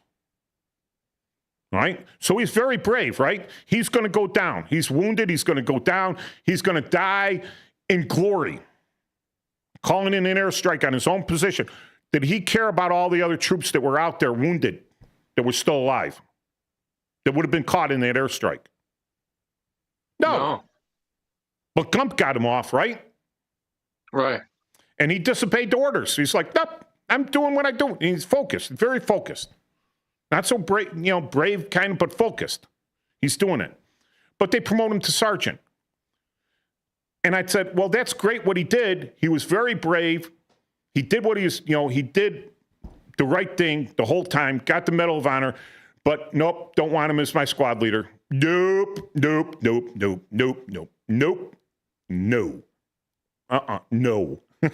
[SPEAKER 9] Right? So he's very brave, right? He's going to go down. He's wounded. He's going to go down. He's going to die in glory. Calling in an airstrike on his own position. Did he care about all the other troops that were out there wounded, that were still alive, that would have been caught in that airstrike? No. But Gump got him off, right?
[SPEAKER 11] Right.
[SPEAKER 9] And he disobeyed the orders. He's like, nope, I'm doing what I do. And he's focused, very focused. Not so brave, brave kind of, but focused. He's doing it. But they promote him to sergeant. And I said, well, that's great what he did. He was very brave. He did what he was, he did the right thing the whole time, got the Medal of Honor, but nope, don't want him as my squad leader. Nope, nope, nope, nope, nope, nope, nope, no. No. In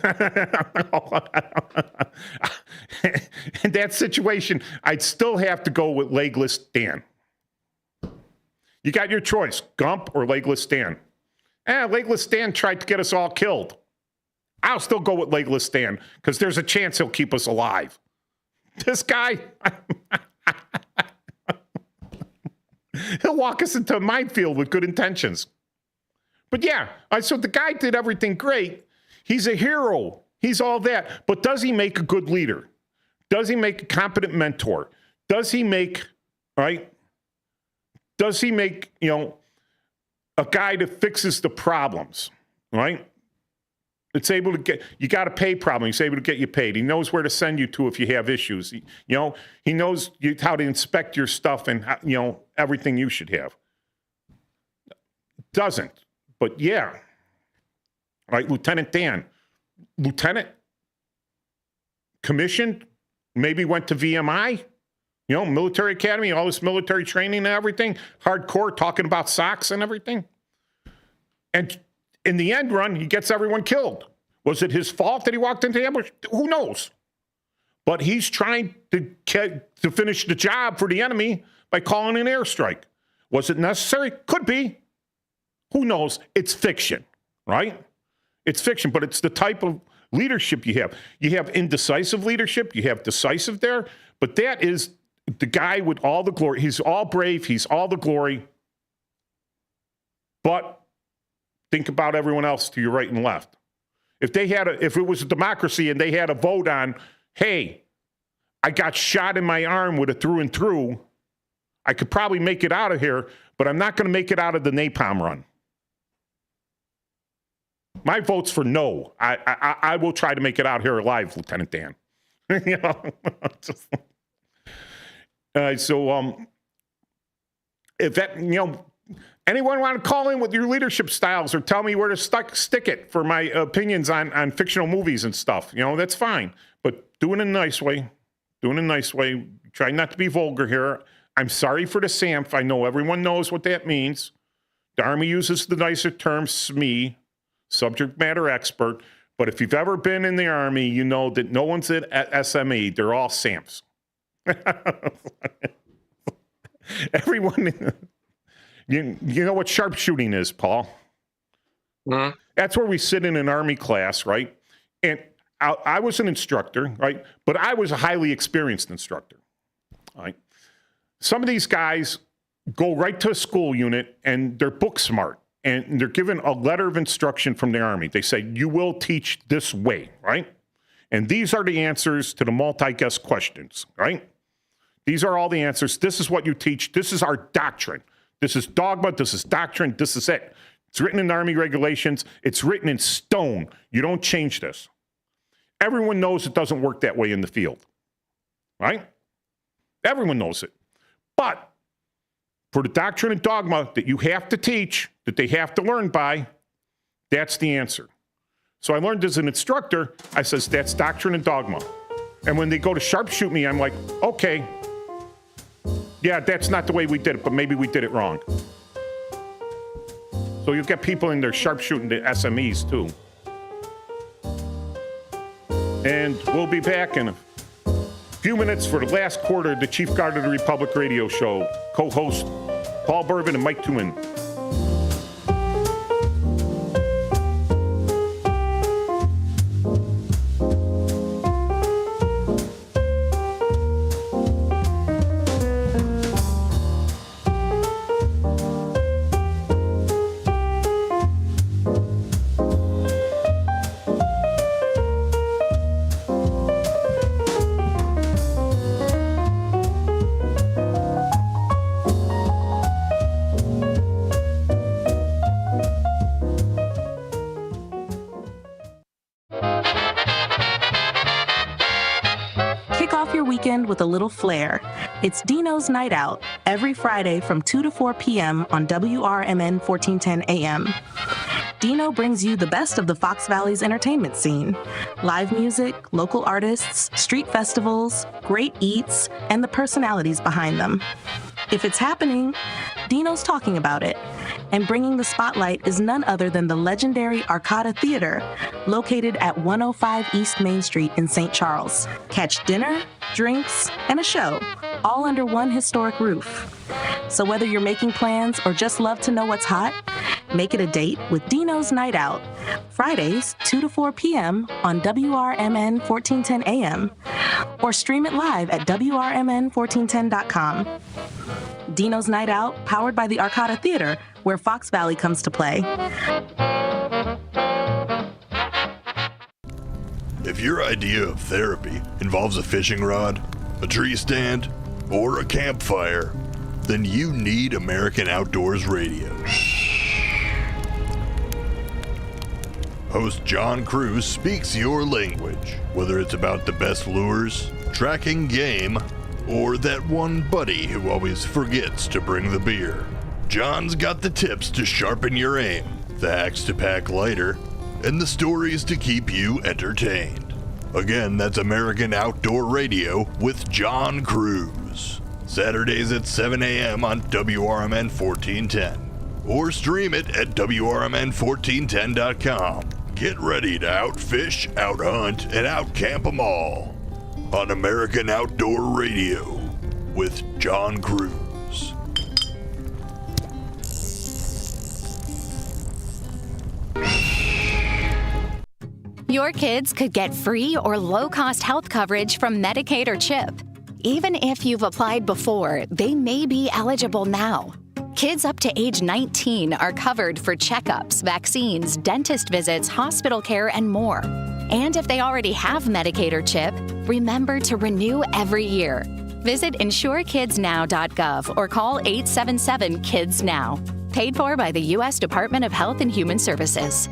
[SPEAKER 9] that situation, I'd still have to go with Legless Dan. You got your choice, Gump or Legless Dan. Legless Dan tried to get us all killed. I'll still go with Legless Dan because there's a chance he'll keep us alive. This guy, he'll walk us into a minefield with good intentions. But yeah, so the guy did everything great. He's a hero. He's all that. But does he make a good leader? Does he make a competent mentor? Does he make, right? Does he make, a guy that fixes the problems, right? It's able to get, you got a pay problem. He's able to get you paid. He knows where to send you to if you have issues. He knows how to inspect your stuff and, everything you should have. Doesn't. But yeah. Right, Lieutenant Dan. Lieutenant, commissioned, maybe went to VMI, military academy, all this military training and everything, hardcore, talking about socks and everything. And in the end run, he gets everyone killed. Was it his fault that he walked into the ambush? Who knows? But he's trying to finish the job for the enemy by calling an airstrike. Was it necessary? Could be. Who knows? It's fiction, right? It's fiction, but it's the type of leadership you have. You have indecisive leadership. You have decisive there. But that is the guy with all the glory. He's all brave. He's all the glory. But think about everyone else to your right and left. If it was a democracy and they had a vote on, hey, I got shot in my arm with a through and through. I could probably make it out of here, but I'm not going to make it out of the napalm run. My vote's for no. I will try to make it out here alive, Lieutenant Dan. You know? If that, anyone want to call in with your leadership styles or tell me where to stick it for my opinions on fictional movies and stuff, that's fine. But do it in a nice way. Do it in a nice way. Try not to be vulgar here. I'm sorry for the SAMF. I know everyone knows what that means. The Army uses the nicer term SME, subject matter expert. But if you've ever been in the Army, you know that no one's at SME. They're all SAMFs. Everyone, you know what sharpshooting is, Paul? Mm-hmm. That's where we sit in an Army class, right? And I was an instructor, right? But I was a highly experienced instructor, right? Some of these guys go right to a school unit and they're book smart and they're given a letter of instruction from the Army. They say, you will teach this way, right? And these are the answers to the multi-guess questions, right? These are all the answers. This is what you teach. This is our doctrine. This is dogma. This is doctrine. This is it. It's written in Army regulations. It's written in stone. You don't change this. Everyone knows it doesn't work that way in the field, right? Everyone knows it. But for the doctrine and dogma that you have to teach, that they have to learn by, that's the answer. So I learned as an instructor, I says, that's doctrine and dogma. And when they go to sharpshoot me, I'm like, okay, yeah, that's not the way we did it, but maybe we did it wrong. So you've got people in there sharpshooting the SMEs too. And we'll be back in a few minutes for the last quarter of the Chief Guard of the Republic radio show. Co-host Paul Burvin and Mike Tuman.
[SPEAKER 3] With a little flair. It's Dino's Night Out every Friday from 2 to 4 p.m. on WRMN 1410 AM. Dino brings you the best of the Fox Valley's entertainment scene. Live music, local artists, street festivals, great eats, and the personalities behind them. If it's happening, Dino's talking about it. And bringing the spotlight is none other than the legendary Arcada Theater, located at 105 East Main Street in St. Charles. Catch dinner, drinks, and a show, all under one historic roof. So whether you're making plans or just love to know what's hot, make it a date with Dino's Night Out, Fridays, 2 to 4 p.m. on WRMN 1410 AM, or stream it live at WRMN1410.com. Dino's Night Out, powered by the Arcada Theater, where Fox Valley comes to play.
[SPEAKER 4] If your idea of therapy involves a fishing rod, a tree stand, or a campfire, then you need American Outdoors Radio. Host John Cruz speaks your language, whether it's about the best lures, tracking game, or that one buddy who always forgets to bring the beer. John's got the tips to sharpen your aim, the hacks to pack lighter, and the stories to keep you entertained. Again, that's American Outdoor Radio with John Cruz. Saturdays at 7 a.m. on WRMN 1410. Or stream it at WRMN1410.com. Get ready to outfish, outhunt, and outcamp them all on American Outdoor Radio with John Cruz.
[SPEAKER 15] Your kids could get free or low-cost health coverage from Medicaid or CHIP. Even if you've applied before, they may be eligible now. Kids up to age 19 are covered for checkups, vaccines, dentist visits, hospital care, and more. And if they already have Medicaid or CHIP, Remember to renew every year. Visit insurekidsnow.gov or call 877-KIDS-NOW. Paid for by the U.S. Department of Health and Human Services.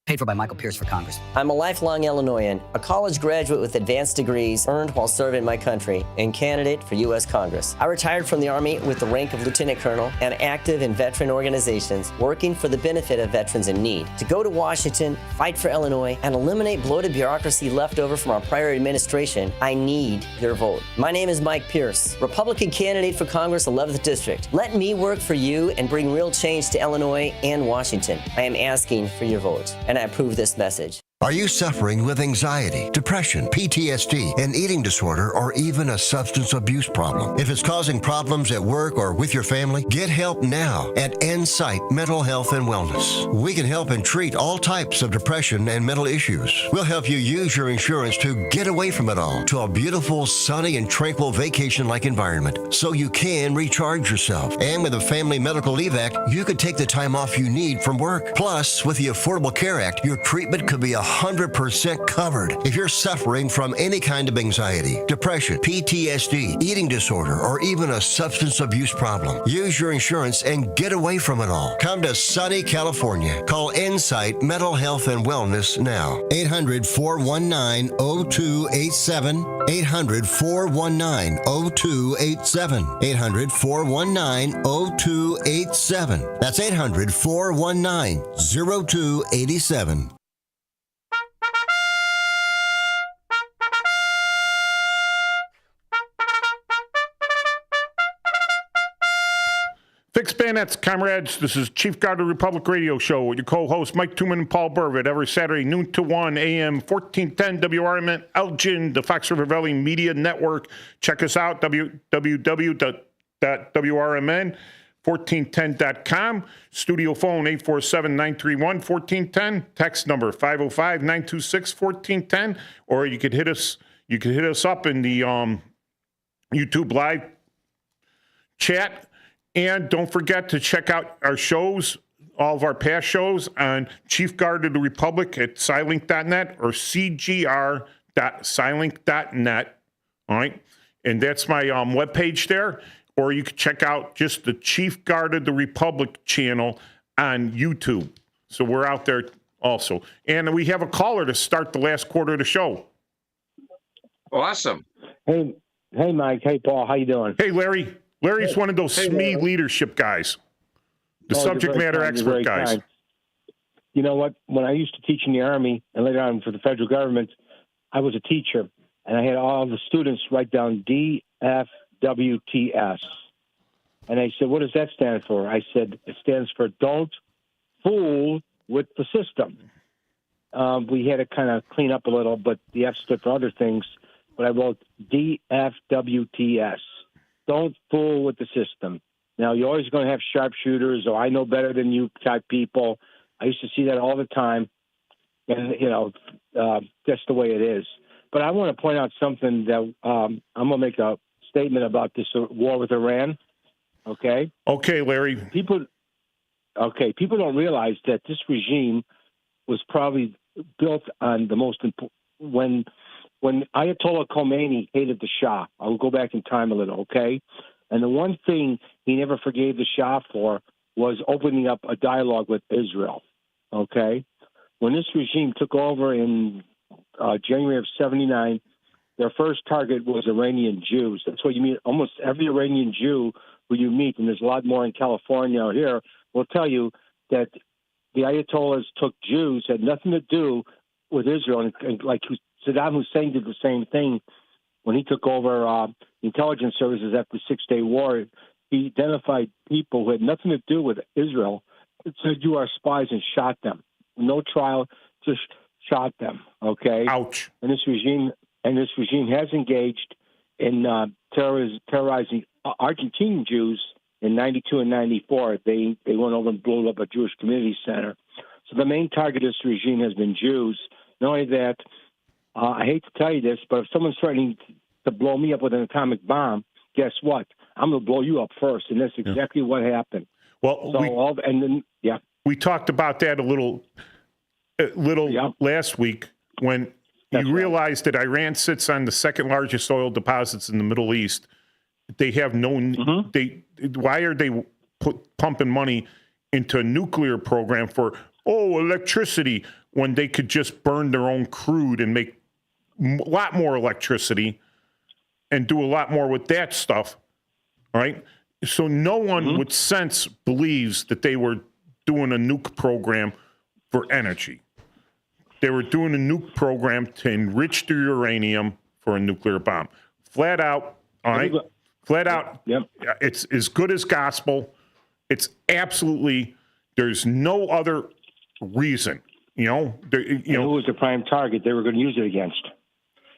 [SPEAKER 2] Paid for by Michael Pierce for Congress. I'm a lifelong Illinoisan, a college graduate with advanced degrees earned while serving my country, and candidate for U.S. Congress. I retired from the Army with the rank of Lieutenant Colonel and active in veteran organizations working for the benefit of veterans in need. To go to Washington, fight for Illinois, and eliminate bloated bureaucracy left over from our prior administration, I need your vote. My name is Mike Pierce, Republican candidate for Congress 11th District. Let me work for you and bring real change to Illinois and Washington. I am asking for your vote, and I approve this message.
[SPEAKER 14] Are you suffering with anxiety, depression, PTSD, an eating disorder, or even a substance abuse problem? If it's causing problems at work or with your family, get help now at Insight Mental Health and Wellness. We can help and treat all types of depression and mental issues. We'll help you use your insurance to get away from it all to a beautiful, sunny, and tranquil vacation-like environment so you can recharge yourself. And with a Family Medical Leave Act, you could take the time off you need from work. Plus, with the Affordable Care Act, your treatment could be 100% covered. If you're suffering from any kind of anxiety, depression, PTSD, eating disorder, or even a substance abuse problem, use your insurance and get away from it all. Come to sunny California. Call Insight Mental Health and Wellness now. 800-419-0287. 800-419-0287. 800-419-0287. That's 800-419-0287.
[SPEAKER 9] Fixed bayonets, comrades. This is Chief Guard of the Republic Radio Show with your co-hosts Mike Tooman and Paul Burvitt every Saturday, noon to 1 a.m., 1410 WRMN Elgin, the Fox River Valley Media Network. Check us out, www.WRMN1410.com. Studio phone 847-931-1410. Text number 505-926-1410. Or you could hit us up in the YouTube live chat. And don't forget to check out our shows, all of our past shows on Chief Guard of the Republic at Scilink.net or cgr.scilink.net. All right. And that's my webpage there. Or you can check out just the Chief Guard of the Republic channel on YouTube. So we're out there also. And we have a caller to start the last quarter of the show.
[SPEAKER 11] Awesome.
[SPEAKER 6] Hey, Mike. Hey, Paul. How you doing?
[SPEAKER 9] Hey, Larry. Larry's one of those SME leadership guys, the subject matter expert guys.
[SPEAKER 6] Kind. You know what? When I used to teach in the Army and later on for the federal government, I was a teacher, and I had all the students write down DFWTS. And I said, what does that stand for? I said, it stands for Don't Fool with the System. We had to kind of clean up a little, but the F stood for other things. But I wrote DFWTS. Don't fool with the system. Now, you're always going to have sharpshooters or I know better than you type people. I used to see that all the time. And, that's the way it is. But I want to point out something that I'm going to make a statement about this war with Iran. Okay?
[SPEAKER 9] Okay, Larry.
[SPEAKER 6] People don't realize that this regime was probably built on the most important when Ayatollah Khomeini hated the Shah. I'll go back in time a little, okay? And the one thing he never forgave the Shah for was opening up a dialogue with Israel, okay? When this regime took over in January of 79, their first target was Iranian Jews. That's what you meet. Almost every Iranian Jew who you meet, and there's a lot more in California or here, will tell you that the Ayatollahs took Jews, had nothing to do with Israel, and like Saddam Hussein did the same thing when he took over intelligence services after the Six-Day War. He identified people who had nothing to do with Israel, said you are spies, and shot them. No trial, just shot them. Okay.
[SPEAKER 9] Ouch.
[SPEAKER 6] And this regime has engaged in terrorizing Argentine Jews in 92 and 94. They went over and blew up a Jewish community center. So the main target of this regime has been Jews. Not only that, I hate to tell you this, but if someone's threatening to blow me up with an atomic bomb, guess what? I'm going to blow you up first, and that's exactly what happened.
[SPEAKER 9] Well, we talked about that a little last week when You realize that Iran sits on the second largest oil deposits in the Middle East. They have no. Why are they pumping money into a nuclear program for electricity when they could just burn their own crude and make a lot more electricity and do a lot more with that stuff, right? So no one with sense believes that they were doing a nuke program for energy. They were doing a nuke program to enrich the uranium for a nuclear bomb. Flat out, all right? Flat out, it's as good as gospel. It's absolutely, there's no other reason, you know.
[SPEAKER 6] Who was the prime target they were going to use it against?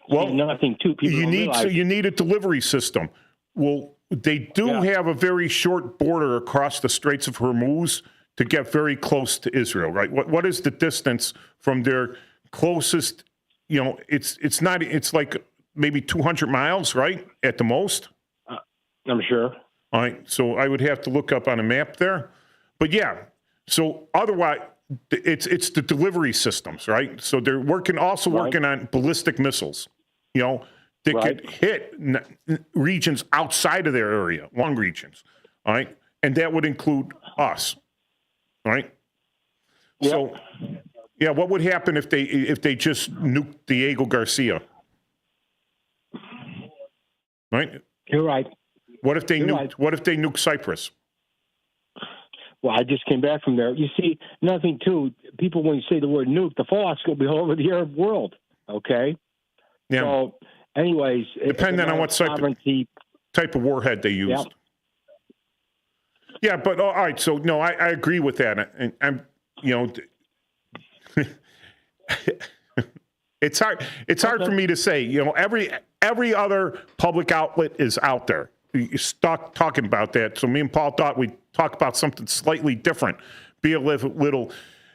[SPEAKER 9] Well,
[SPEAKER 6] nothing too. People
[SPEAKER 9] you need a delivery system. Well, they do have a very short border across the Straits of Hormuz to get very close to Israel, right? What is the distance from their closest? You know, it's not. It's like maybe 200 miles, right, at the most.
[SPEAKER 6] I'm sure.
[SPEAKER 9] All right, so I would have to look up on a map there, but yeah. So otherwise, it's the delivery systems, right? So they're working on ballistic missiles. You know, that could hit regions outside of their area, long regions, all right? And that would include us, all right? Yep. So, yeah, what would happen if they just nuked Diego Garcia? Right?
[SPEAKER 6] You're right.
[SPEAKER 9] What if they nuked Cyprus?
[SPEAKER 6] Well, I just came back from there. You see, nothing too. People, when you say the word nuke, the fallout's going to be all over the Arab world. Okay.
[SPEAKER 9] Yeah.
[SPEAKER 6] So, anyways,
[SPEAKER 9] depending on what type of warhead they used. Yeah, but all right. So no, I agree with that, and I'm, you know, it's hard. It's hard for me to say. You know, every other public outlet is out there. You stop talking about that. So me and Paul thought we'd talk about something slightly different. Be a little,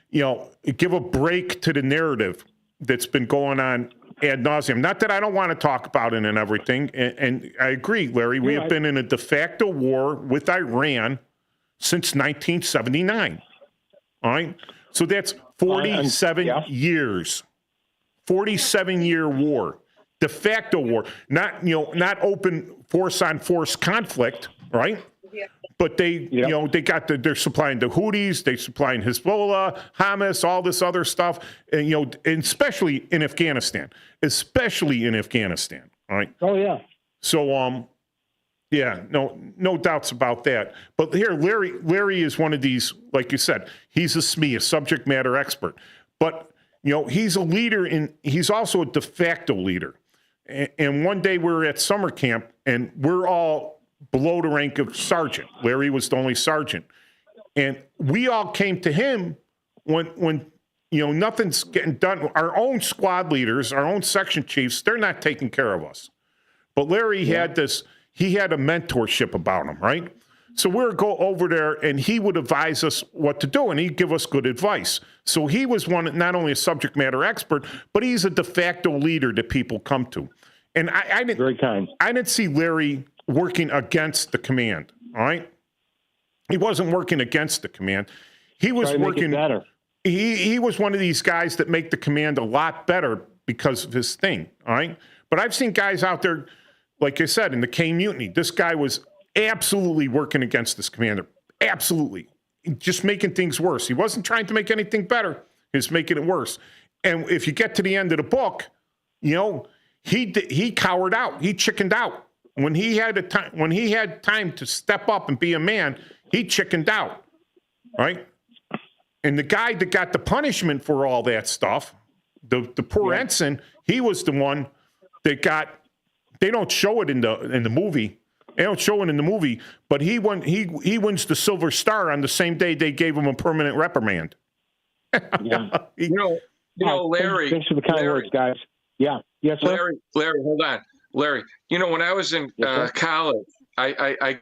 [SPEAKER 9] you know, give a break to the narrative that's been going on ad nauseum. Not that I don't want to talk about it and everything. And I agree, Larry. We have been in a de facto war with Iran since 1979. All right. So that's 47 years. 47-year war. De facto war. Not open force on force conflict, right? But they, you know, they're supplying the Houthis, they're supplying Hezbollah, Hamas, all this other stuff, and you know, and especially in Afghanistan, all right.
[SPEAKER 6] Oh yeah.
[SPEAKER 9] So yeah, no doubts about that. But here, Larry is one of these, like you said, he's a SME, a subject matter expert. But you know, he's a leader he's also a de facto leader. And one day we were at summer camp, and we're all below the rank of sergeant. Larry was the only sergeant. And we all came to him when you know, nothing's getting done. Our own squad leaders, our own section chiefs, they're not taking care of us. But Larry had he had a mentorship about him, right? So we would go over there, and he would advise us what to do, and he'd give us good advice. So he was not only a subject matter expert, but he's a de facto leader that people come to. And I didn't,
[SPEAKER 6] very kind.
[SPEAKER 9] I didn't see Larry working against the command, all right? He wasn't working against the command. He was working better. He was one of these guys that make the command a lot better because of his thing, all right? But I've seen guys out there, like I said, in the K Mutiny. This guy was absolutely working against this commander. Absolutely. Just making things worse. He wasn't trying to make anything better. He was making it worse. And if you get to the end of the book, you know, he cowered out. He chickened out. When he had time to step up and be a man, he chickened out. Right? And the guy that got the punishment for all that stuff, the poor ensign, he was the one that got. They don't show it in the movie. They don't show it in the movie, but he wins the Silver Star on the same day they gave him a permanent reprimand.
[SPEAKER 11] Yeah. You know, Larry.
[SPEAKER 6] Thanks for the kind words, guys. Yeah. Yes, sir.
[SPEAKER 11] Larry, hold on. Larry, you know, when I was in college, I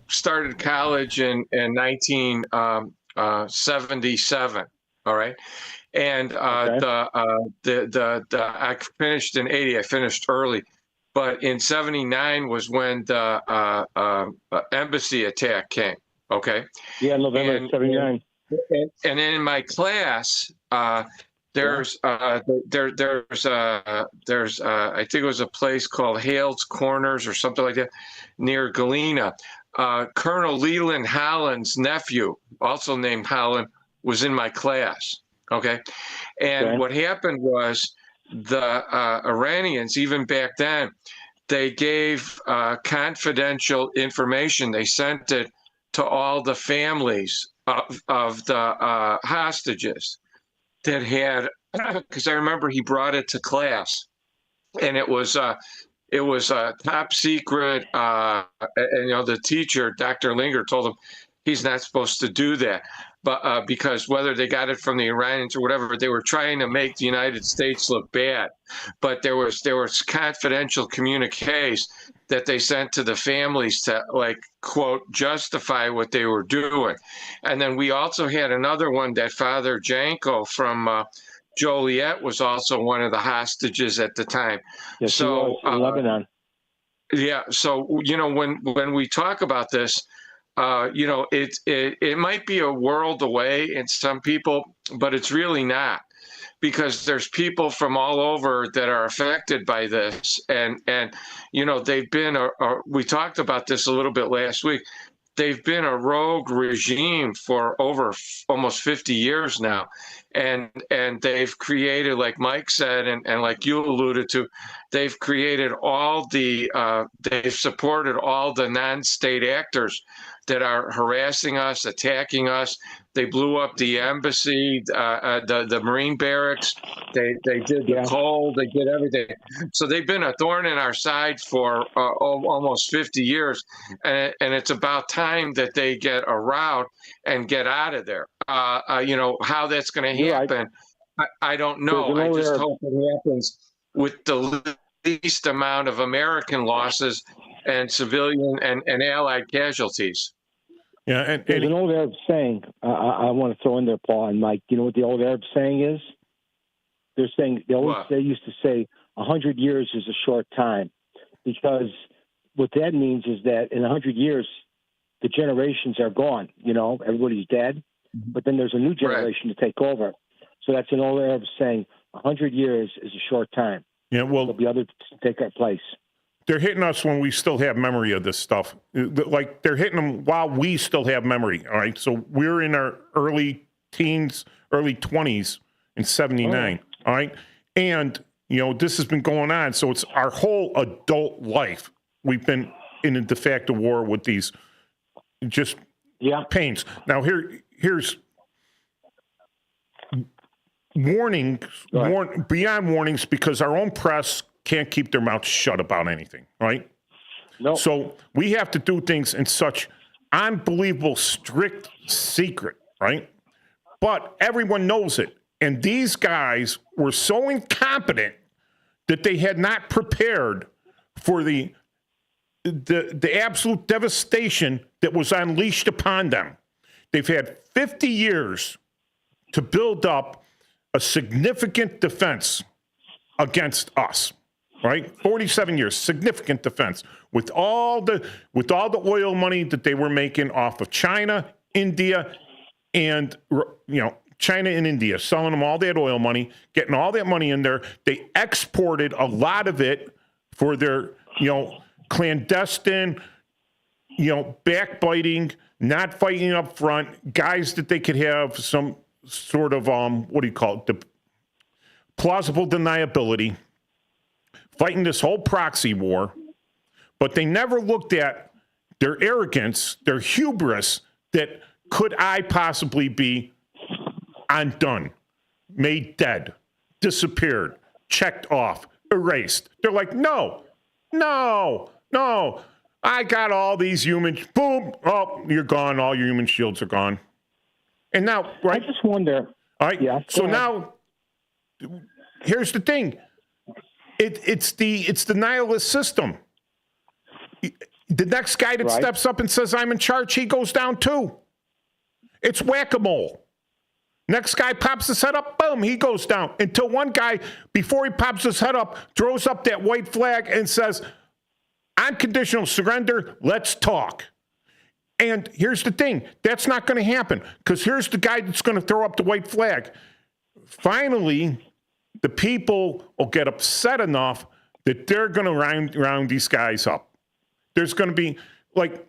[SPEAKER 11] started college in 1977. All right. And I finished in 80. I finished early. But in 79 was when the embassy attack came. Okay.
[SPEAKER 6] Yeah, November 79.
[SPEAKER 11] And in my class, There's I think it was a place called Hale's Corners or something like that near Galena. Colonel Leland Holland's nephew, also named Holland, was in my class. Okay. And what happened was the Iranians, even back then, they gave confidential information. They sent it to all the families of the hostages that had, because I remember he brought it to class, and it was top secret. And the teacher, Dr. Linger, told him he's not supposed to do that. But because whether they got it from the Iranians or whatever, they were trying to make the United States look bad. But there was confidential communiques that they sent to the families to, like, quote, justify what they were doing. And then we also had another one that Father Janko from Joliet was also one of the hostages at the time.
[SPEAKER 6] Yes,
[SPEAKER 11] so
[SPEAKER 6] in Lebanon.
[SPEAKER 11] Yeah. So, when we talk about this, it might be a world away in some people, but it's really not, because there's people from all over that are affected by this. And they've been, we talked about this a little bit last week. They've been a rogue regime for over almost 50 years now. And they've created, like Mike said, and like you alluded to, they've created they've supported all the non-state actors that are harassing us, attacking us. They blew up the embassy, the Marine barracks. They did the coal. They did everything. So they've been a thorn in our side for almost 50 years. And it's about time that they get around and get out of there. How that's going to happen, I don't know. I just hope it happens with the least amount of American losses and civilian and allied casualties.
[SPEAKER 6] Yeah, and there's an old Arab saying I want to throw in there, Paul and Mike. You know what the old Arab saying is? They're saying they used to say 100 years is a short time, because what that means is that in 100 years the generations are gone. Everybody's dead, but then there's a new generation to take over. So that's an old Arab saying. 100 years is a short time.
[SPEAKER 7] Yeah, well,
[SPEAKER 6] there'll be others to take our place.
[SPEAKER 7] They're hitting us when we still have memory of this stuff. Like, they're hitting them while we still have memory, all right? So we're in our early teens, early 20s in 79, all right? And, this has been going on. So it's our whole adult life. We've been in a de facto war with these just pains. Now, here's warnings, beyond warnings, because our own press can't keep their mouths shut about anything, right?
[SPEAKER 6] No.
[SPEAKER 7] So we have to do things in such unbelievable strict secret, right? But everyone knows it. And these guys were so incompetent that they had not prepared for the absolute devastation that was unleashed upon them. They've had 50 years to build up a significant defense against us, right? 47 years, significant defense, with all the oil money that they were making off of China, India, and China and India, selling them all that oil money, getting all that money in there. They exported a lot of it for their clandestine, backbiting, not fighting up front, guys that they could have some sort of, the plausible deniability, fighting this whole proxy war. But they never looked at their arrogance, their hubris, that could I possibly be undone, made dead, disappeared, checked off, erased. They're like, no, I got all these humans, boom, oh, you're gone, all your human shields are gone. And now, right?
[SPEAKER 6] I just wonder.
[SPEAKER 7] All right. Yeah. So now, here's the thing. It's the nihilist system. The next guy that steps up and says, I'm in charge, he goes down too. It's whack-a-mole. Next guy pops his head up, boom, he goes down. Until one guy, before he pops his head up, throws up that white flag and says, unconditional surrender, let's talk. And here's the thing, that's not going to happen, because here's the guy that's going to throw up the white flag. finally, the people will get upset enough that they're going to round these guys up. There's going to be, like,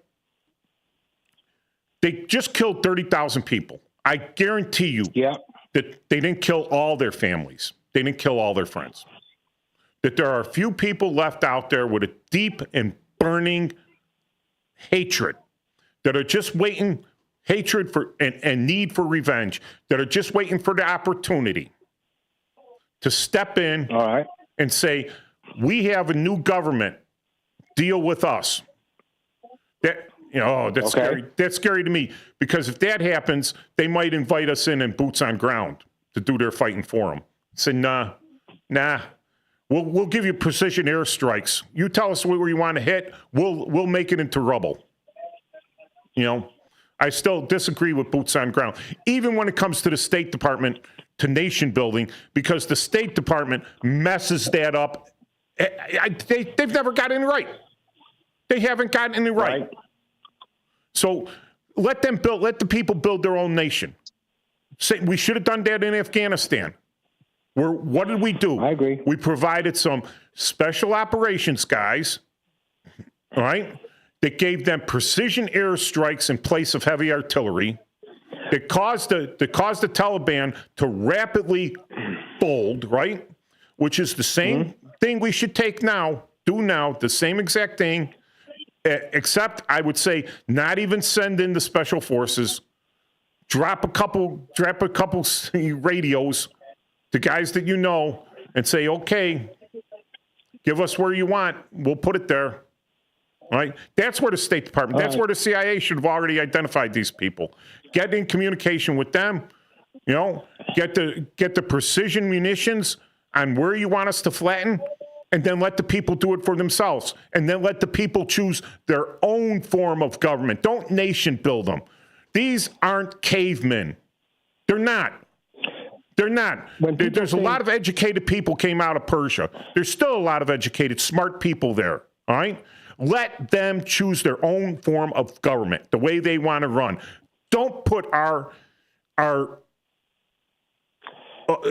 [SPEAKER 7] they just killed 30,000 people. I guarantee you that they didn't kill all their families. They didn't kill all their friends. That there are a few people left out there with a deep and burning hatred that are just waiting, hatred for and need for revenge, that are just waiting for the opportunity to step in and say, we have a new government, deal with us. That, that's scary. That's scary to me, because if that happens, they might invite us in boots on ground to do their fighting for them. Say, nah, we'll give you precision airstrikes. You tell us where you want to hit, we'll make it into rubble. I still disagree with boots on ground, even when it comes to the State Department, to nation building, because the State Department messes that up. They've never gotten it right. They haven't gotten it right. So let the people build their own nation. We should have done that in Afghanistan. What did we do? I agree. We provided some special operations guys, all right, that gave them precision airstrikes in place of heavy artillery, that caused the Taliban to rapidly fold, right? Which is the same thing we should do now, the same exact thing, except I would say not even send in the special forces, drop a couple radios to guys that and say, okay, give us where you want, we'll put it there. Right? That's where the State Department, that's where the CIA should have already identified these people. Get in communication with them, get the precision munitions on where you want us to flatten, and then let the people do it for themselves. And then let the people choose their own form of government. Don't nation build them. These aren't cavemen. They're not. There's a lot of educated people came out of Persia. There's still a lot of educated, smart people there, all right? Let them choose their own form of government, the way they want to run. Don't put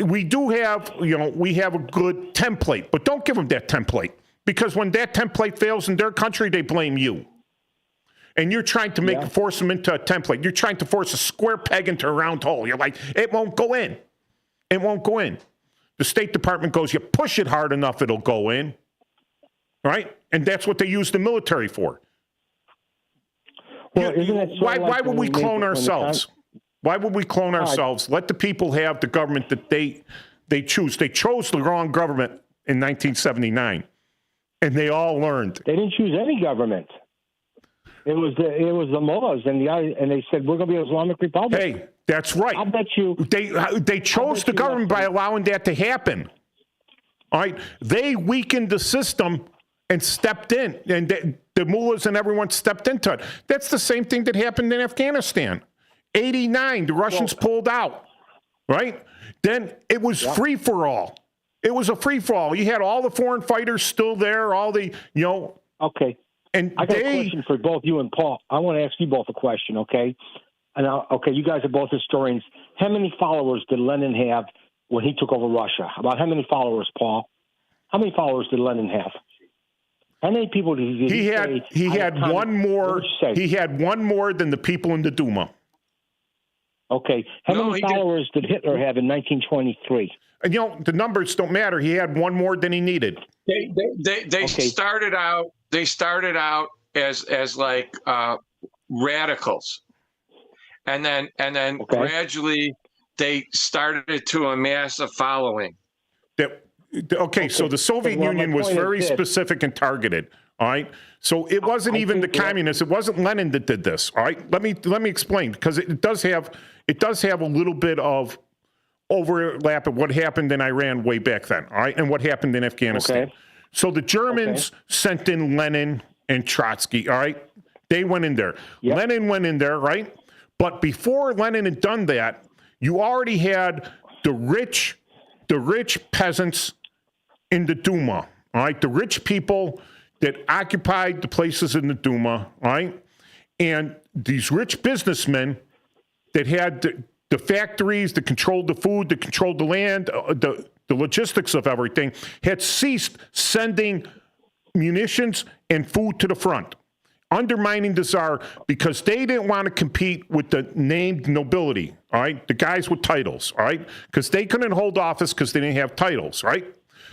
[SPEAKER 7] we do have, we have a good template, but don't give them that template, because when that template fails in their country, they blame you. And you're trying to force them into a template. You're trying to force a square peg into a round hole. You're like, it won't go in. It won't go in. The State Department goes, you push it hard enough, it'll go in. Right? And that's what they use the military for.
[SPEAKER 6] Well,
[SPEAKER 7] why would we clone ourselves? Why would we clone ourselves? Let the people have the government that they choose. They chose the wrong government in 1979, and they all learned.
[SPEAKER 6] They didn't choose any government. It was the mullahs, and they said, we're going to be an Islamic Republic.
[SPEAKER 7] Hey, that's right.
[SPEAKER 6] I bet you.
[SPEAKER 7] They chose the government by allowing that to happen. All right? They weakened the system and stepped in, and the mullahs and everyone stepped into it. That's the same thing that happened in Afghanistan. 89, the Russians pulled out, right? Then it was free for all. It was a free for all. You had all the foreign fighters still there, all the,
[SPEAKER 6] Okay.
[SPEAKER 7] And
[SPEAKER 6] I got a question for both you and Paul. I want to ask you both a question, okay? And you guys are both historians. How many followers did Lenin have when he took over Russia? About how many followers, Paul? How many followers did Lenin have? How many people did he say?
[SPEAKER 7] He had one more. He had one more than the people in the Duma.
[SPEAKER 6] Okay. How many followers did Hitler have in 1923?
[SPEAKER 7] And the numbers don't matter. He had one more than he needed.
[SPEAKER 11] They started out. They started out as like radicals, and then gradually they started to amass a following.
[SPEAKER 7] So the Soviet Union was very specific and targeted. All right. So it wasn't even the communists. It wasn't Lenin that did this. All right. Let me explain, because it does have a little bit of overlap of what happened in Iran way back then. All right, and what happened in Afghanistan. Okay. So the Germans sent in Lenin and Trotsky. All right. They went in there. Yep. Lenin went in there. Right. But before Lenin had done that, you already had the rich peasants in the Duma, all right? The rich people that occupied the places in the Duma, all right? And these rich businessmen that had the factories that controlled the food, that controlled the land, the logistics of everything, had ceased sending munitions and food to the front, undermining the Tsar because they didn't want to compete with the named nobility, all right? The guys with titles, all right? Because they couldn't hold office because they didn't have titles, right?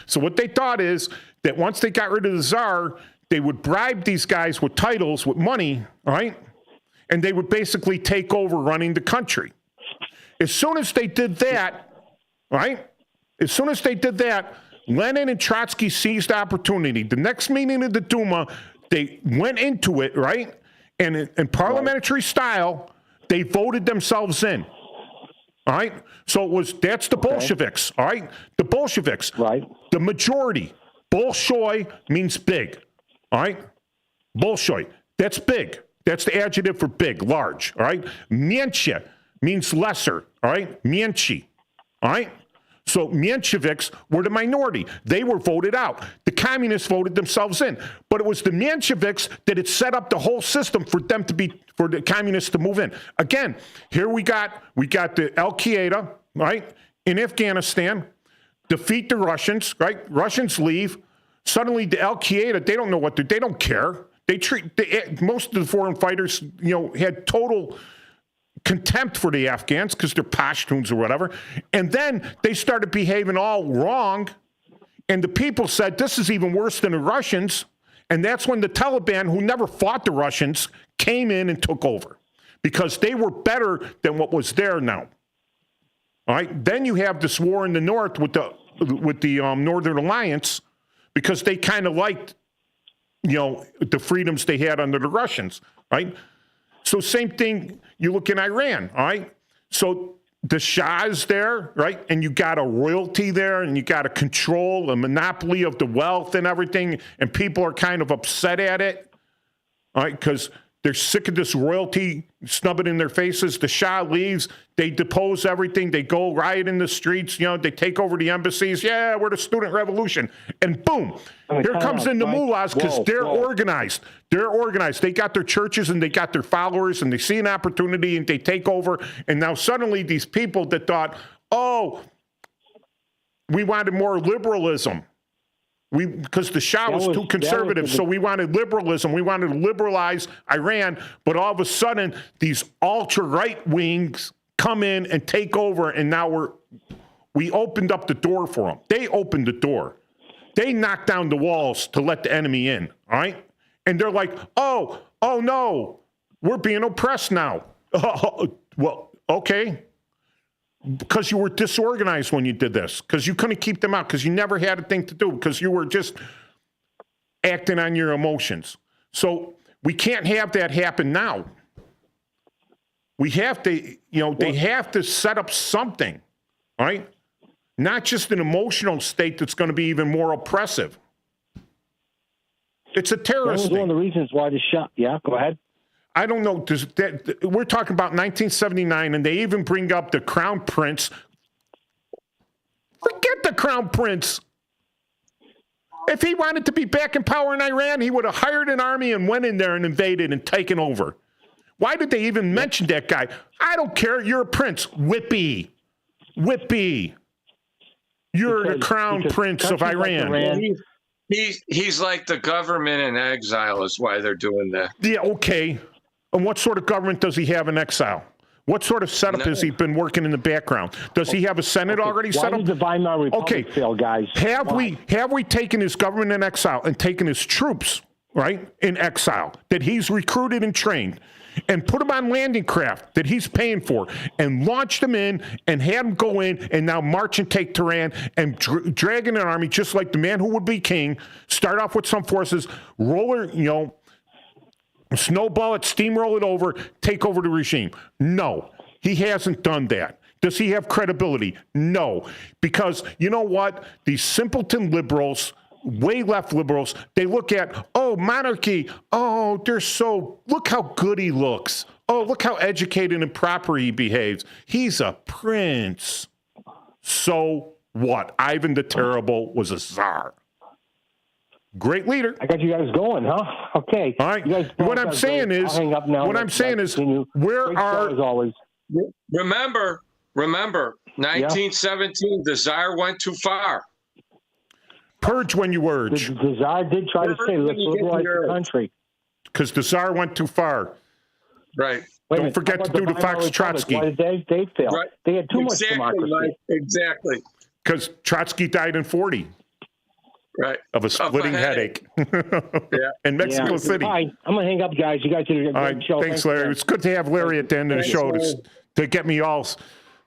[SPEAKER 7] So what they thought is that once they got rid of the Tsar, they would bribe these guys with titles, with money, all right? And they would basically take over running the country. As soon as they did that, right? As soon as they did that, Lenin and Trotsky seized the opportunity. The next meeting of the Duma, they went into it, right? And in parliamentary style, they voted themselves in. All right? So that's the Bolsheviks, all right? The Bolsheviks.
[SPEAKER 6] Right.
[SPEAKER 7] The majority. Bolshoi means big. All right? Bolshoi. That's big. That's the adjective for big, large. All right? Menche means lesser. All right? Menchi. All right? So Mensheviks were the minority. They were voted out. The communists voted themselves in. But it was the Mensheviks that had set up the whole system for the communists to move in. Again, here we got the Al-Qaeda, right, in Afghanistan, defeat the Russians, right? Russians leave. Suddenly the Al-Qaeda, they don't know what they don't care. Most of the foreign fighters, had total contempt for the Afghans because they're Pashtuns or whatever. And then they started behaving all wrong. And the people said, this is even worse than the Russians. And that's when the Taliban, who never fought the Russians, came in and took over because they were better than what was there now. All right. Then you have this war in the north with the Northern Alliance because they kind of liked, the freedoms they had under the Russians. Right. So same thing, you look in Iran, all right? So the Shah is there, right? And you got a royalty there, and you got a control, a monopoly of the wealth and everything, and people are kind of upset at it, all right? Because they're sick of this royalty snubbing in their faces. The Shah leaves, they depose everything, they go riot in the streets, they take over the embassies. Yeah, we're the student revolution. And boom, here comes in the mullahs because they're organized. They're organized. They got their churches and they got their followers and they see an opportunity and they take over. And now suddenly these people that thought, we wanted more liberalism. Because the Shah was too conservative, so we wanted liberalism. We wanted to liberalize Iran, but all of a sudden, these ultra-right wings come in and take over, and now we opened up the door for them. They opened the door. They knocked down the walls to let the enemy in, all right? And they're like, oh no, we're being oppressed now. Well, okay. Because you were disorganized when you did this, because you couldn't keep them out, because you never had a thing to do, because you were just acting on your emotions. So we can't have that happen now. We have to, they have to set up something, right? Not just an emotional state that's going to be even more oppressive. It's a terrorist thing.
[SPEAKER 6] That was one of the reasons why the Shah, yeah, go ahead.
[SPEAKER 7] I don't know. We're talking about 1979, and they even bring up the Crown Prince. Forget the Crown Prince. If he wanted to be back in power in Iran, he would have hired an army and went in there and invaded and taken over. Why did they even mention that guy? I don't care. You're a prince. Whippy. You're the Crown Prince of Iran.
[SPEAKER 11] He's like the government in exile is why they're doing that.
[SPEAKER 7] Yeah, okay. And what sort of government does he have in exile? What sort of setup has he been working in the background? Does he have a Senate already set up?
[SPEAKER 6] Why did the Weimar Republic fail, guys?
[SPEAKER 7] Have we taken his government in exile and taken his troops, right, in exile that he's recruited and trained and put them on landing craft that he's paying for and launched them in and had them go in and now march and take Tehran and drag in an army just like the man who would be king, start off with some forces, snowball it, steamroll it over, take over the regime. No, he hasn't done that. Does he have credibility? No, because you know what? These simpleton liberals, way left liberals, they look at, monarchy. Look how good he looks. Oh, look how educated and proper he behaves. He's a prince. So what? Ivan the Terrible was a czar. Great leader.
[SPEAKER 6] I got you guys going, huh? Okay.
[SPEAKER 7] All right. What I'm saying is, where are...
[SPEAKER 11] Remember, Remember, 1917, the Tsar went too far.
[SPEAKER 7] Purge when you urge.
[SPEAKER 6] The Tsar did try to say, let's liberalize the country.
[SPEAKER 7] Because the Tsar went too far.
[SPEAKER 11] Right.
[SPEAKER 7] Don't forget to do the Fox Trotsky.
[SPEAKER 6] Why did they fail?
[SPEAKER 11] Right.
[SPEAKER 6] They had too much democracy.
[SPEAKER 11] Mike. Exactly.
[SPEAKER 7] Because Trotsky died in 40.
[SPEAKER 11] Right.
[SPEAKER 7] Of a splitting headache. In Mexico City.
[SPEAKER 6] All right. I'm going to hang up, guys. You guys did a great show.
[SPEAKER 7] Thanks, Larry. It's good to have Larry at the end of the show to get me all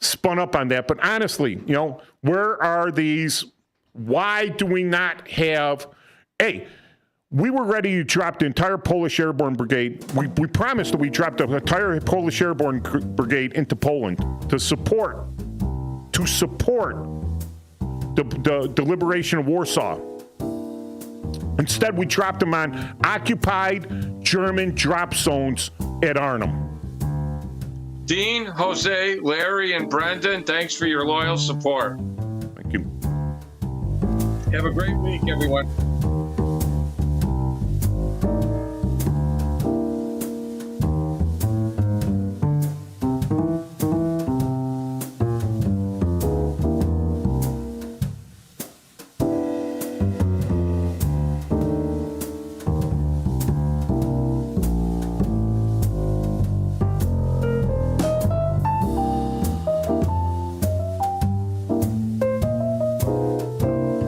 [SPEAKER 7] spun up on that. But honestly, where are these? Why do we not have? Hey, we were ready to drop the entire Polish Airborne Brigade. We promised that we dropped the entire Polish Airborne Brigade into Poland to support the liberation of Warsaw. Instead, we dropped them on occupied German drop zones at Arnhem.
[SPEAKER 11] Dean, Jose, Larry, and Brendan, thanks for your loyal support.
[SPEAKER 7] Thank you.
[SPEAKER 11] Have a great week, everyone.